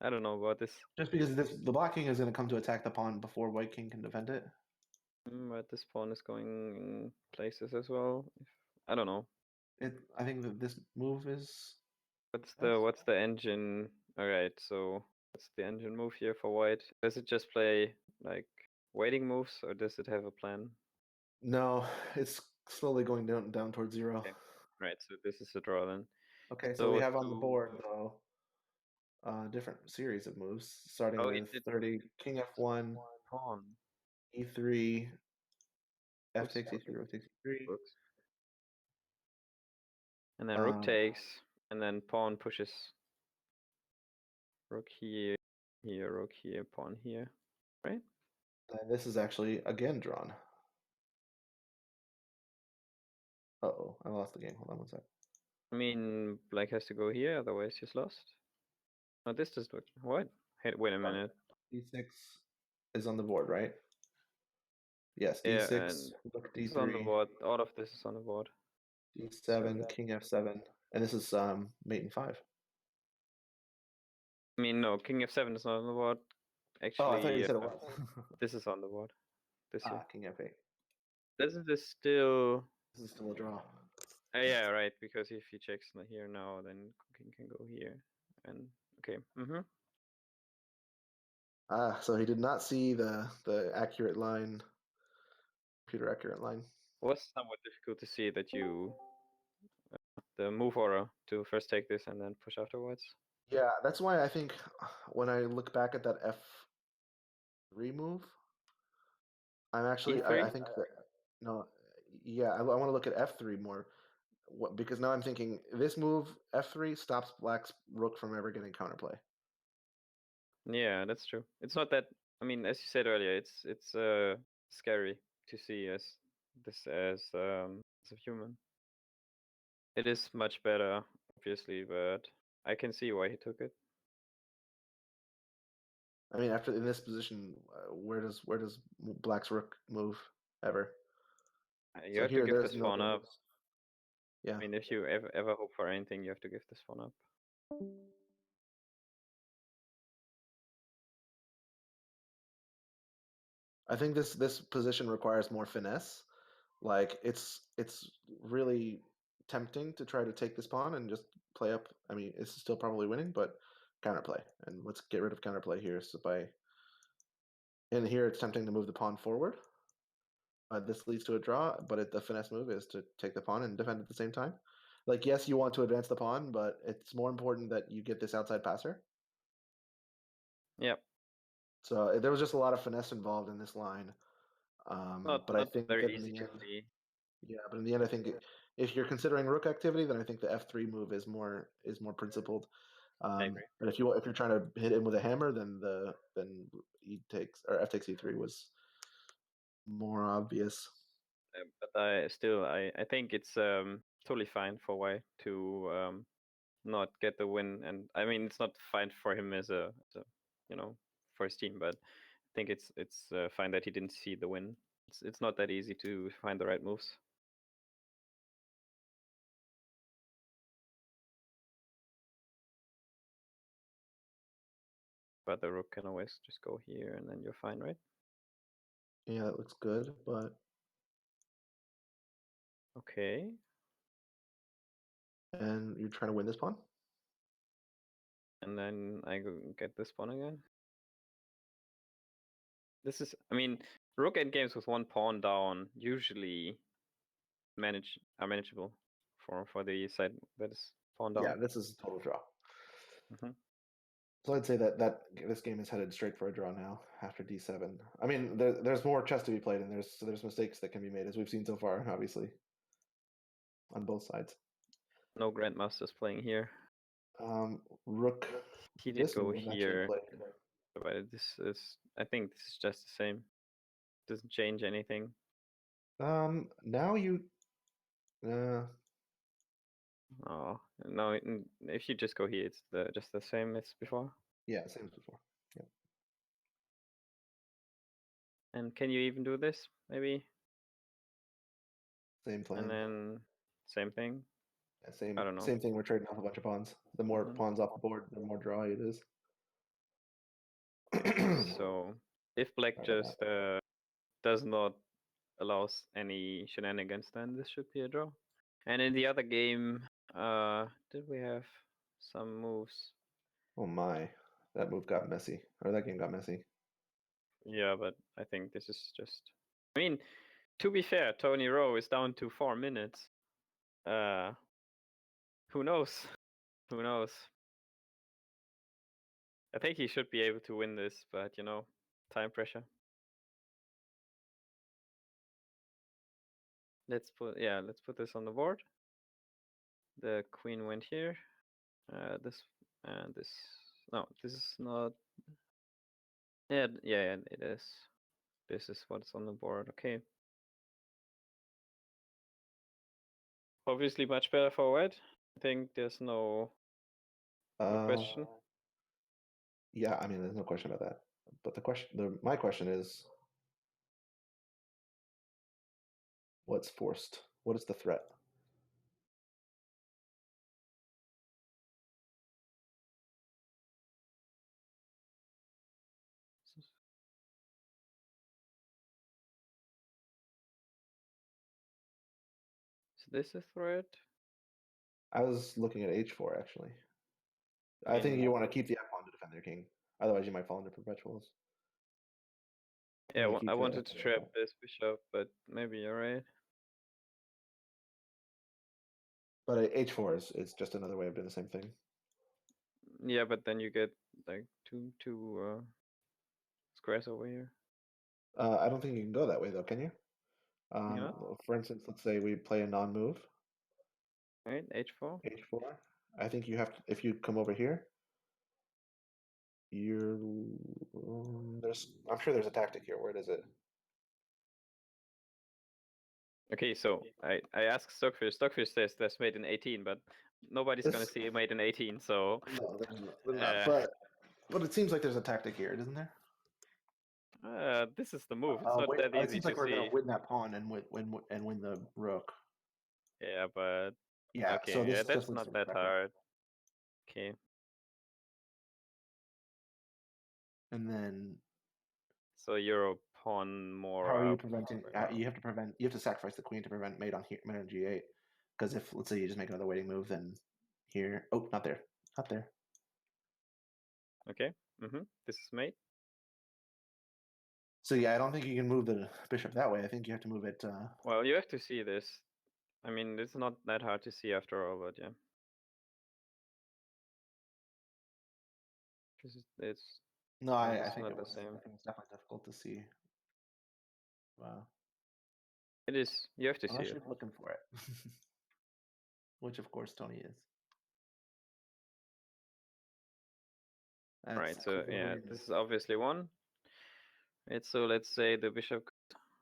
I don't know about this. Just because the black king is going to come to attack the pawn before white king can defend it. But this pawn is going places as well. I don't know. I think that this move is. What's the engine? All right, so what's the engine move here for white? Does it just play like waiting moves, or does it have a plan? No, it's slowly going down towards 0. Okay. Right, so this is a draw then. Okay, so we have on the board though different series of moves, starting with 30 king f1. pawn. E3, F Oops. takes E3, rook takes E3. Oops. And then rook Um, takes, and then pawn pushes. Rook here, rook here, pawn here, right? And this is actually again drawn. Uh-oh, I lost the game. Hold on one sec. I mean, black has to go here, otherwise he's lost. No, this does work. What? Hey, wait a minute. D6 is on the board, right? Yes, Yeah, D6, and rook this is on the D3, board. All of this is on the board. D7, King F7, and this is mate in 5. I mean, no, King F7 is not on the board. Oh, I thought Actually, you said it was. this is on the board. This here. King F8. Isn't this still? This is still a draw. Yeah, right. Because if he checks here now, then King can go here. And okay. So he did not see the accurate line, computer accurate line. It was somewhat difficult to see that you the move order to first take this and then push afterwards. Yeah, that's why I think when I look back at that F3 move, I'm actually I E3? think that no, yeah, I want to look at F3 more. Because now I'm thinking this move F3 stops Black's rook from ever getting counterplay. Yeah, that's true. It's not that. I mean, as you said earlier, it's scary to see as this as a human. It is much better, obviously, but I can see why he took it. I mean, after in this position, where does Black's rook move ever? You So have to here, give there's this no pawn up. moves. Yeah. I mean, if you ever hope for anything, you have to give this pawn up. I think this position requires more finesse. Like it's really tempting to try to take this pawn and just play up. I mean, it's still probably winning, but counterplay. And let's get rid of counterplay here. So and here it's tempting to move the pawn forward. This leads to a draw, but the finesse move is to take the pawn and defend at the same time. Like, yes, you want to advance the pawn, but it's more important that you get this outside passer. Yep. So there was just a lot of finesse involved in this line. Not But I think very that in easy the to end, see. yeah, but in the end, I think if you're considering rook activity, then I think the F3 move is more principled. I agree. But if you're trying to hit him with a hammer, then E takes or F takes E3 was more obvious. But I think it's totally fine for White to not get the win, and I mean it's not fine for him as a for his team, but I think it's fine that he didn't see the win. It's not that easy to find the right moves. But the rook can always just go here, and then you're fine, right? Yeah, that looks good, but okay. And you're trying to win this pawn? And then I go get this pawn again. This is, I mean, rook endgames with one pawn down usually are manageable for the side that is pawn down. Yeah, this is a total draw. Mm-hmm. So I'd say that this game is headed straight for a draw now after d7. I mean, there's more chess to be played, and there's mistakes that can be made, as we've seen so far, obviously, on both sides. No grandmasters playing here. Rook. He did go move here, played. but I think this is just the same. Doesn't change anything. Now you. Oh no! If you just go here, it's just the same as before. Yeah, same as before. Yeah. And can you even do this? Maybe. Same plan. And then same thing. Yeah, I don't know. Same thing. We're trading off a bunch of pawns. The more pawns off the board, the more draw it is. So if black just does not allows any shenanigans, then this should be a draw. And in the other game, did we have some moves? Oh my, that move got messy, or that game got messy. Yeah, but I think this is just. I mean, to be fair, TonyRo is down to 4 minutes. Who knows? Who knows? I think he should be able to win this, but time pressure. let's put this on the board. The queen went here. This and this. No, this is not. Yeah, it is. This is what's on the board. Okay. Obviously, much better for white. I think there's no question. Yeah, I mean, there's no question about that. But my question is, what's forced? What is the threat? Is this a threat? I was looking at h4 actually. I I think mean, you want to keep the f pawn to defend your king. Otherwise, you might fall into perpetuals. yeah, You keep I the wanted to f pawn. trap this bishop, but maybe you're right. But h4 is just another way of doing the same thing. Yeah, but then you get like two squares over here. I don't think you can go that way though, can you? Yeah. For instance, let's say we play a non-move, Right, h4. h4. I think you have to, if you come over here, you're I'm sure there's a tactic here. Where is it? Okay, so I asked Stockfish. Stockfish says that's made in 18, but nobody's gonna see it made in 18. So No, there's not. But it seems like there's a tactic here, doesn't there? this is the move. It's not Wait, that it easy seems to like we're see. gonna win that pawn and win the rook. Yeah, but Yeah. okay, So this yeah, is that's just not that hard. Okay. And then So you're a pawn more how are you up. preventing? You have to prevent. You have to sacrifice the queen to prevent mate on g8. Because if let's say you just make another waiting move, then here. Oh, not there. Not there. Okay. This is mate. So yeah, I don't think you can move the bishop that way. I think you have to move it. Well, you have to see this. I mean, it's not that hard to see after all, but yeah. It's No, I it's think not it the was. same. I think it's definitely difficult to see. Wow. It is. You have to see Unless it. you're looking for it, which of course Tony is. That's Right. So yeah, clearly this is obviously one. Right. So let's say the bishop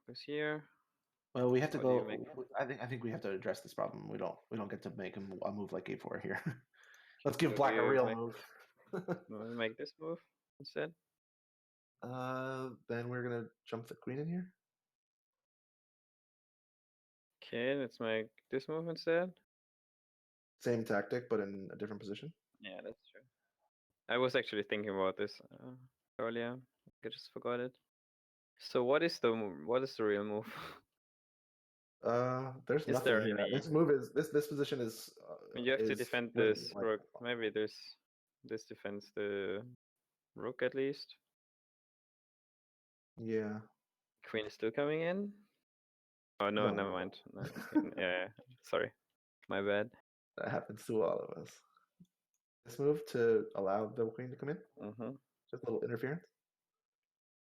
goes here. Well, we have to What do you go. make? I think we have to address this problem. We don't get to make a move like a4 here. Let's So give black a you real move. make this move instead. Then we're gonna jump the queen in here. Okay, let's make this move instead. Same tactic, but in a different position. Yeah, that's true. I was actually thinking about this earlier. I just forgot it. So what is the real move? There's Is nothing there here. any? This move is this position is. I mean, you have to defend winning, this like, rook. Maybe this defends the rook at least. yeah. Queen is still coming in. Oh no, No, never mind. No, okay, yeah, sorry, my bad. that happens to all of us. This move to allow the queen to come in. Just a little interference.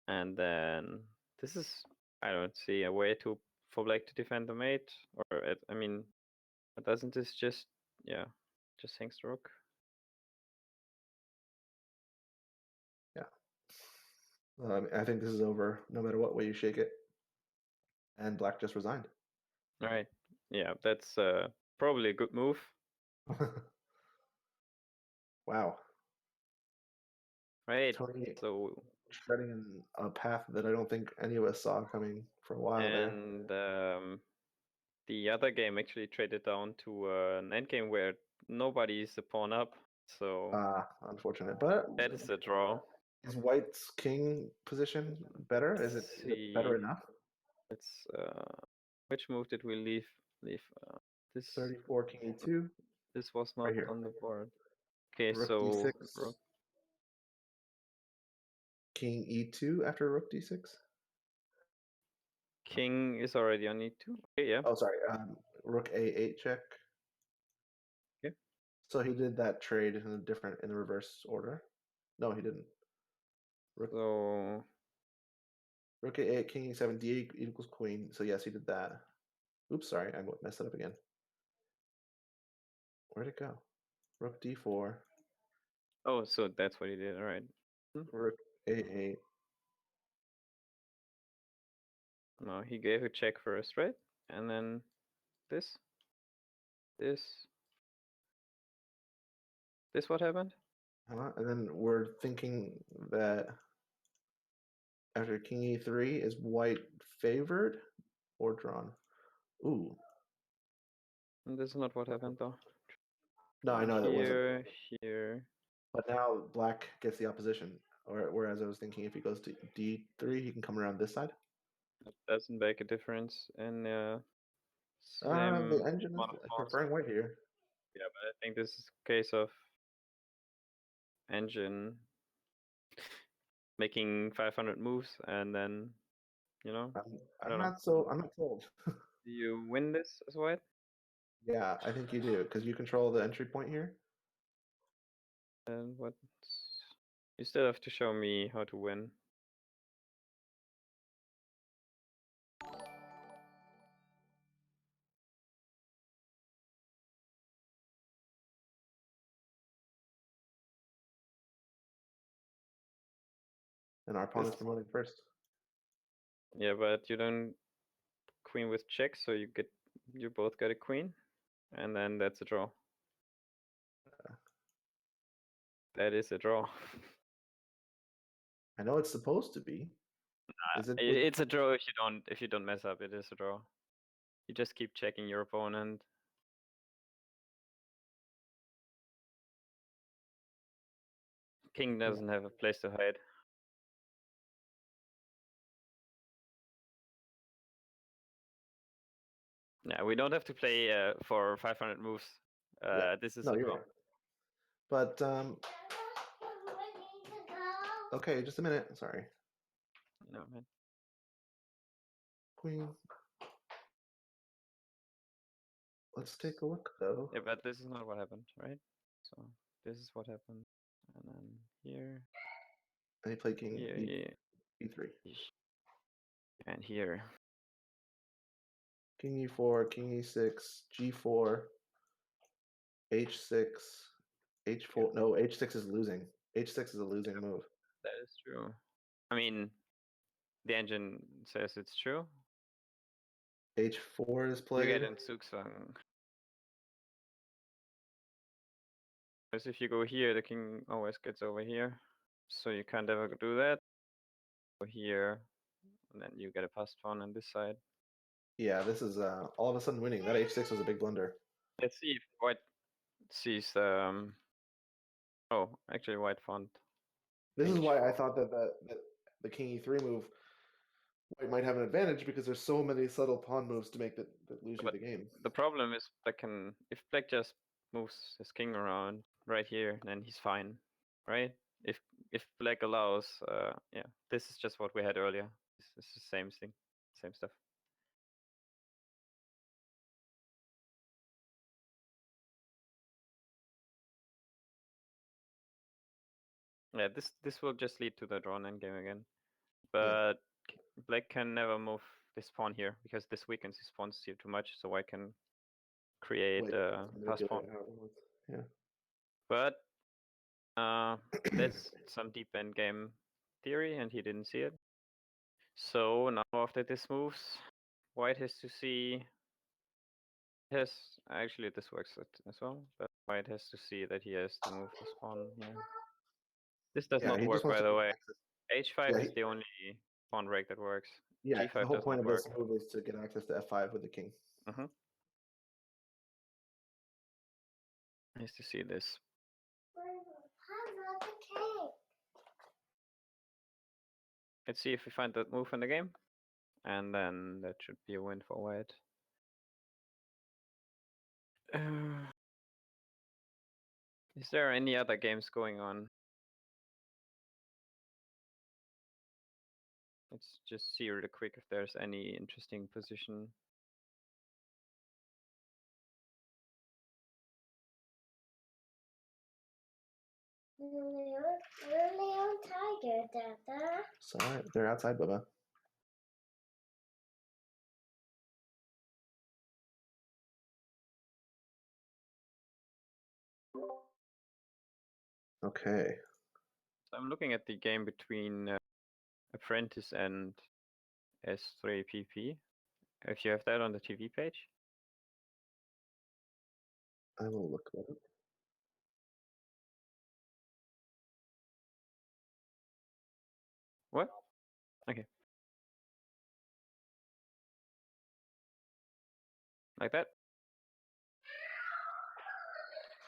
And then this is, I don't see a way for black to defend the mate, or I mean, doesn't this just hangs the rook? Yeah. I think this is over no matter what way you shake it. And black just resigned. All right. Yeah, that's probably a good move. Wow. Right. Tony So treading in a path that I don't think any of us saw coming for a while there. and the other game actually traded down to an endgame where nobody is a pawn up. So Unfortunate. But that is a draw. is white's king position better? Is it better enough? It's which move did we leave? This 34 king e2. This was not Right here. on the board. Okay, Rook so d6. rook. King e2 after rook d6. King is already on e2. Okay, yeah. Oh, sorry. Rook a8 check. Okay. So he did that trade in the reverse order. No, he didn't. Rook a8, king e7, d8 equals queen. So yes, he did that. Oops, sorry, I messed it up again. Where'd it go? Rook d4. Oh, so that's what he did. All right. Rook a8. No, he gave a check first, right? And then this. This what happened? And then we're thinking that after king e3 is white favored or drawn. Ooh. And this is not what happened though. No, I know that wasn't. Here. But now black gets the opposition. Or whereas I was thinking if he goes to d3, he can come around this side. That doesn't make a difference in The slim engine is preferring white here. Yeah, but I think this is a case of engine making 500 moves and then, you know, I'm not told. Do you win this as white? Yeah, I think you do because you control the entry point here. And what? You still have to show me how to win. And our pawn is promoting first. Yeah, but you don't queen with check, so you both get a queen, and then that's a draw. That is a draw. I know it's supposed to be. It's a draw if you don't mess up. It is a draw. You just keep checking your opponent. King doesn't have a place to hide. Yeah, we don't have to play for 500 moves. This is a draw. Right. But okay, just a minute. Sorry. No, man. Queen. Let's take a look though. Yeah, but this is not what happened, right? So this is what happened, and then here. And he played king e3. And here. King e4, king e6, g4, h6, h4. No, h6 is losing. h6 is a losing move. That is true. I mean, the engine says it's true. h4 is played. You get in Zugzwang. Because if you go here, the king always gets over here. So you can't ever do that. Go here, and then you get a passed pawn on this side. Yeah, this is all of a sudden winning. That h6 was a big blunder. Let's see if white sees oh, actually white font. This is why I thought that the king e3 move white might have an advantage because there's so many subtle pawn moves to make that lose you the game. The problem is if black just moves his king around right here, then he's fine, right? If black allows, yeah, this is just what we had earlier. This is the same thing, same stuff. Yeah, this will just lead to the drawn endgame again. But black can never move this pawn here because this weakens his pawns here too much, so white can create a pass pawn. Yeah. But that's some deep endgame theory, and he didn't see it. So now after this moves, white has to see. Actually this works as well, but white has to see that he has to move this pawn here. This does not work, by the way. H5 is the only pawn break that works. Yeah, G5 the whole does point not of work. this move is to get access to f5 with the king. Nice to see this. Let's see if we find that move in the game, and then that should be a win for white. Is there any other games going on? Let's just see really quick if there's any interesting position. Where Leon Tiger, Dada? Sorry, they're outside, Bubba. Okay. So I'm looking at the game between Apprentice and S3PP. If you have that on the TV page. I will look that up. What? Okay. Like that.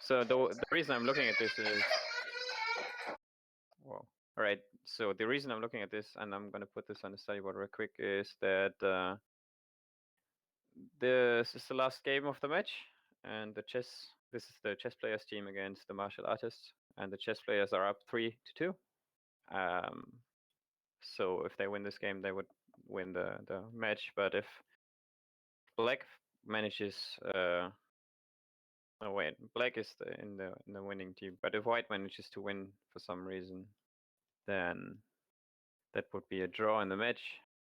So the reason I'm looking at this is, well, all right. So the reason I'm looking at this, and I'm gonna put this on the study board real quick, is that this is the last game of the match, and this is the chess players team against the martial artists, and the chess players are up 3-2. So if they win this game, they would win the match. But if Black manages, oh wait, Black is in the winning team. But if White manages to win for some reason, then that would be a draw in the match.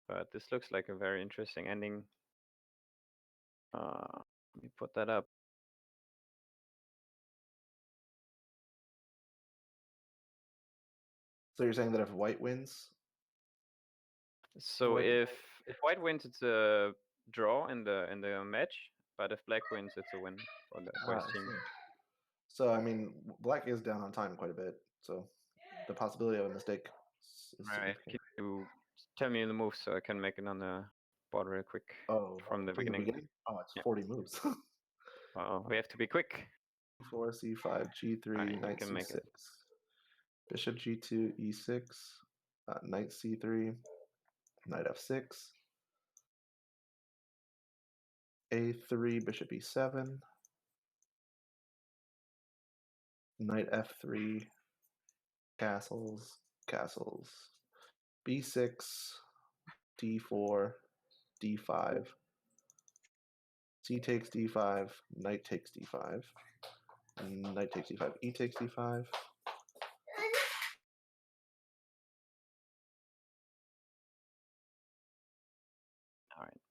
But this looks like a very interesting ending. Let me put that up. So you're saying that if White wins? So if White wins, it's a draw in the match. But if Black wins, it's a win for his team. So I mean, Black is down on time quite a bit. So the possibility of a mistake is Right. significant. Can you tell me the moves so I can make it on the board real quick? Oh, from the beginning. Oh, it's Yeah. 40 moves. We have to be quick. C4, C5, G3, Right, Knight can make C6, it. Bishop G2, E6, Knight C3, Knight F6, A3, Bishop E7, Knight F3, castles, castles, B6, D4, D5, C takes D5, Knight takes D5, Knight takes D5, E takes D5. All right.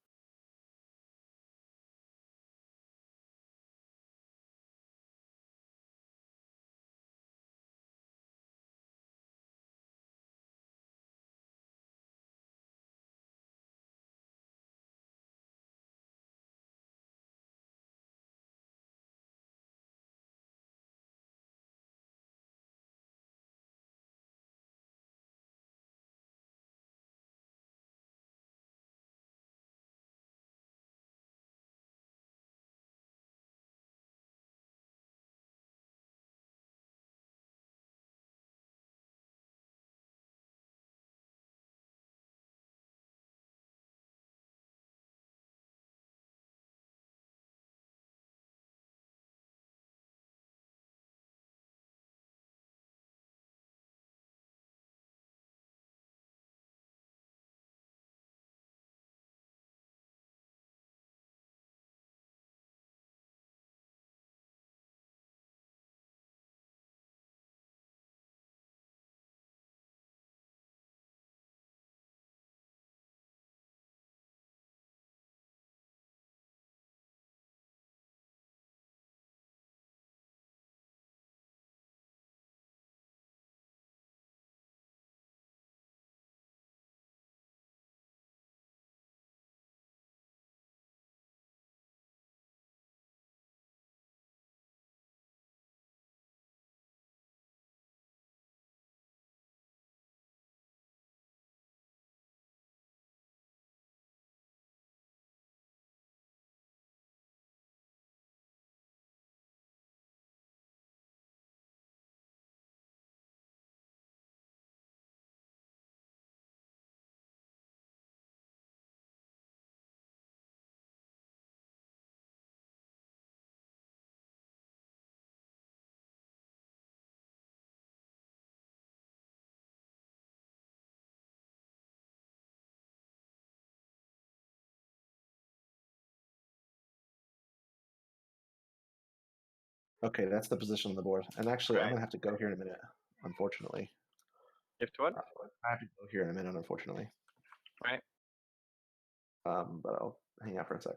Okay, that's the position on the board. And actually, I'm Right. going to have to go here in a minute, unfortunately. You have to what? I have to go here in a minute, unfortunately. Right. But I'll hang out for a sec.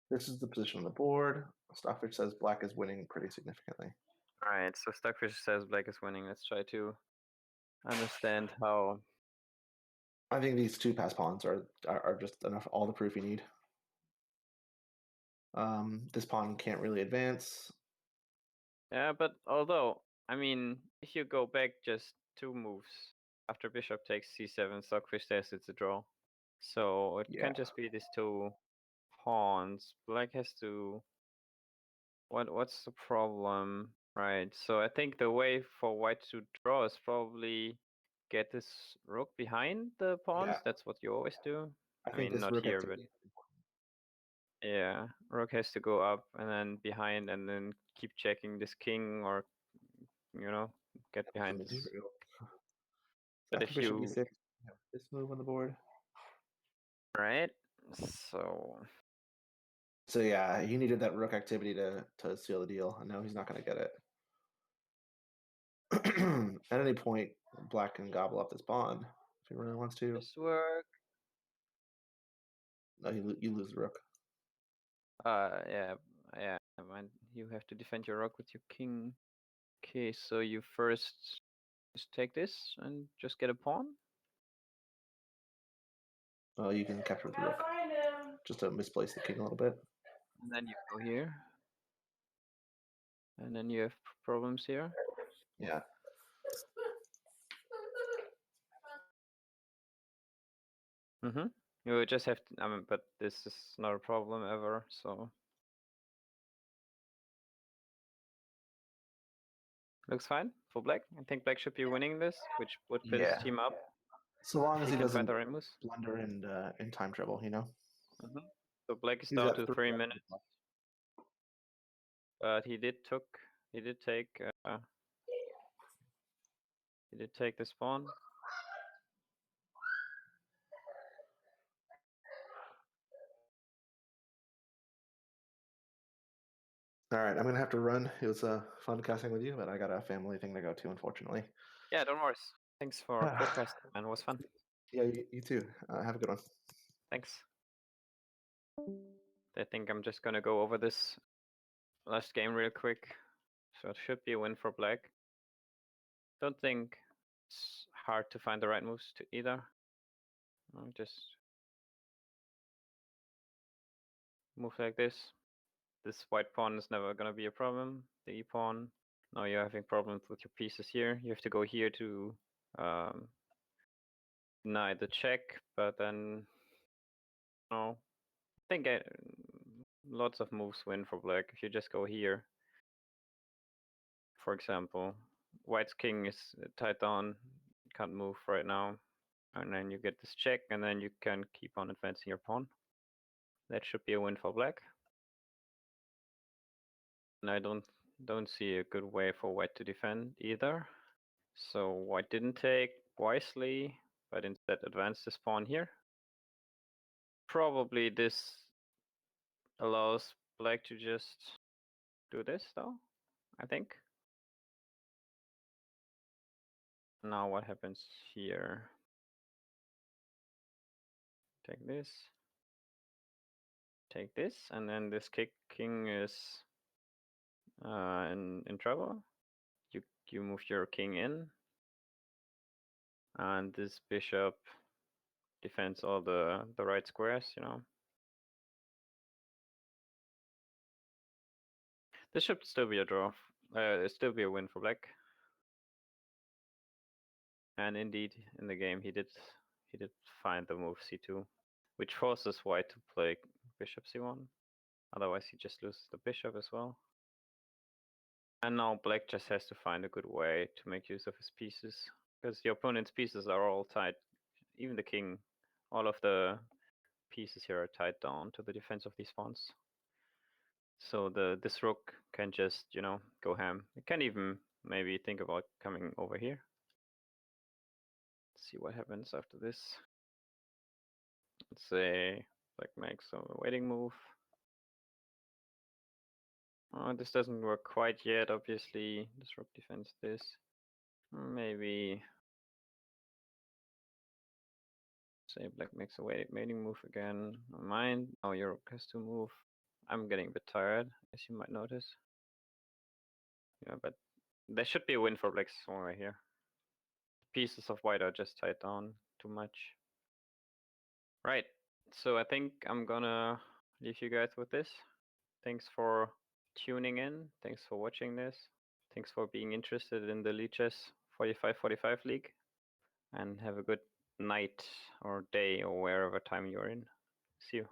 This is the position on the board. Stockfish says Black is winning pretty significantly. Alright, so Stockfish says black is winning. Let's try to understand how. I think these two pass pawns are just enough, all the proof you need. This pawn can't really advance. Yeah, but although, I mean, if you go back just 2 moves after bishop takes c7, Stockfish says it's a draw. So it Yeah. can't just be these 2 pawns. Black has to. What's the problem? Right, so I think the way for white to draw is probably get this rook behind the pawns. Yeah. That's what you always do. I I think mean, this not rook here, but activity. yeah, rook has to go up and then behind and then keep checking this king or, get behind Here this. we go. But After if bishop you, e6, this move on the board. right, so So yeah, he needed that rook activity to seal the deal. I know he's not going to get it. At any point, black can gobble up this pawn if he really wants to. this work. No, you lose the rook. Yeah, and you have to defend your rook with your king. Okay, so you first just take this and just get a pawn. Well, you can capture with the rook. Just to misplace the king a little bit. And then you go here. And then you have problems here. Yeah. Mm-hmm. You would just have to, but this is not a problem ever, so. Looks fine for black. I think black should be winning this, which would put his Yeah. team up. So long If as he he can find doesn't the right moves. blunder in time trouble, Mm-hmm. So black is He's down got to 3 minutes. But he did take this pawn. All right, I'm gonna have to run. It was fun casting with you, but I got a family thing to go to, unfortunately. Yeah, don't worry. Thanks for co-casting, man. It was fun. Yeah, you too. Have a good one. Thanks. I think I'm just gonna go over this last game real quick. So it should be a win for black. Don't think it's hard to find the right moves to either. Just move like this. This white pawn is never gonna be a problem. The e pawn. Now you're having problems with your pieces here. You have to go here to deny the check, but then no. I think lots of moves win for black. If you just go here, for example, white's king is tied down, can't move right now, and then you get this check, and then you can keep on advancing your pawn. That should be a win for black. And I don't see a good way for white to defend either. So white didn't take wisely, but instead advanced this pawn here. Probably this allows black to just do this though, I think. Now what happens here? Take this, and then this king is in trouble. You move your king in, and this bishop defends all the right squares, This should still be a draw. It still be a win for black. And indeed, in the game, he did find the move c2, which forces white to play bishop c1. Otherwise, he just loses the bishop as well. And now black just has to find a good way to make use of his pieces, because the opponent's pieces are all tied. Even the king, all of the pieces here are tied down to the defense of these pawns. So this rook can just, go ham. It can even maybe think about coming over here. Let's see what happens after this. Let's say black makes a waiting move. Oh, this doesn't work quite yet, obviously. This rook defends this. Maybe say black makes a waiting move again. Never mind. Now your rook has to move. I'm getting a bit tired, as you might notice. Yeah, but There should be a win for black somewhere here. Pieces of white are just tied down too much. Right, so I think I'm gonna leave you guys with this. Thanks for tuning in. Thanks for watching this. Thanks for being interested in the Lichess 45-45 League. And have a good night or day or wherever time you're in. See you.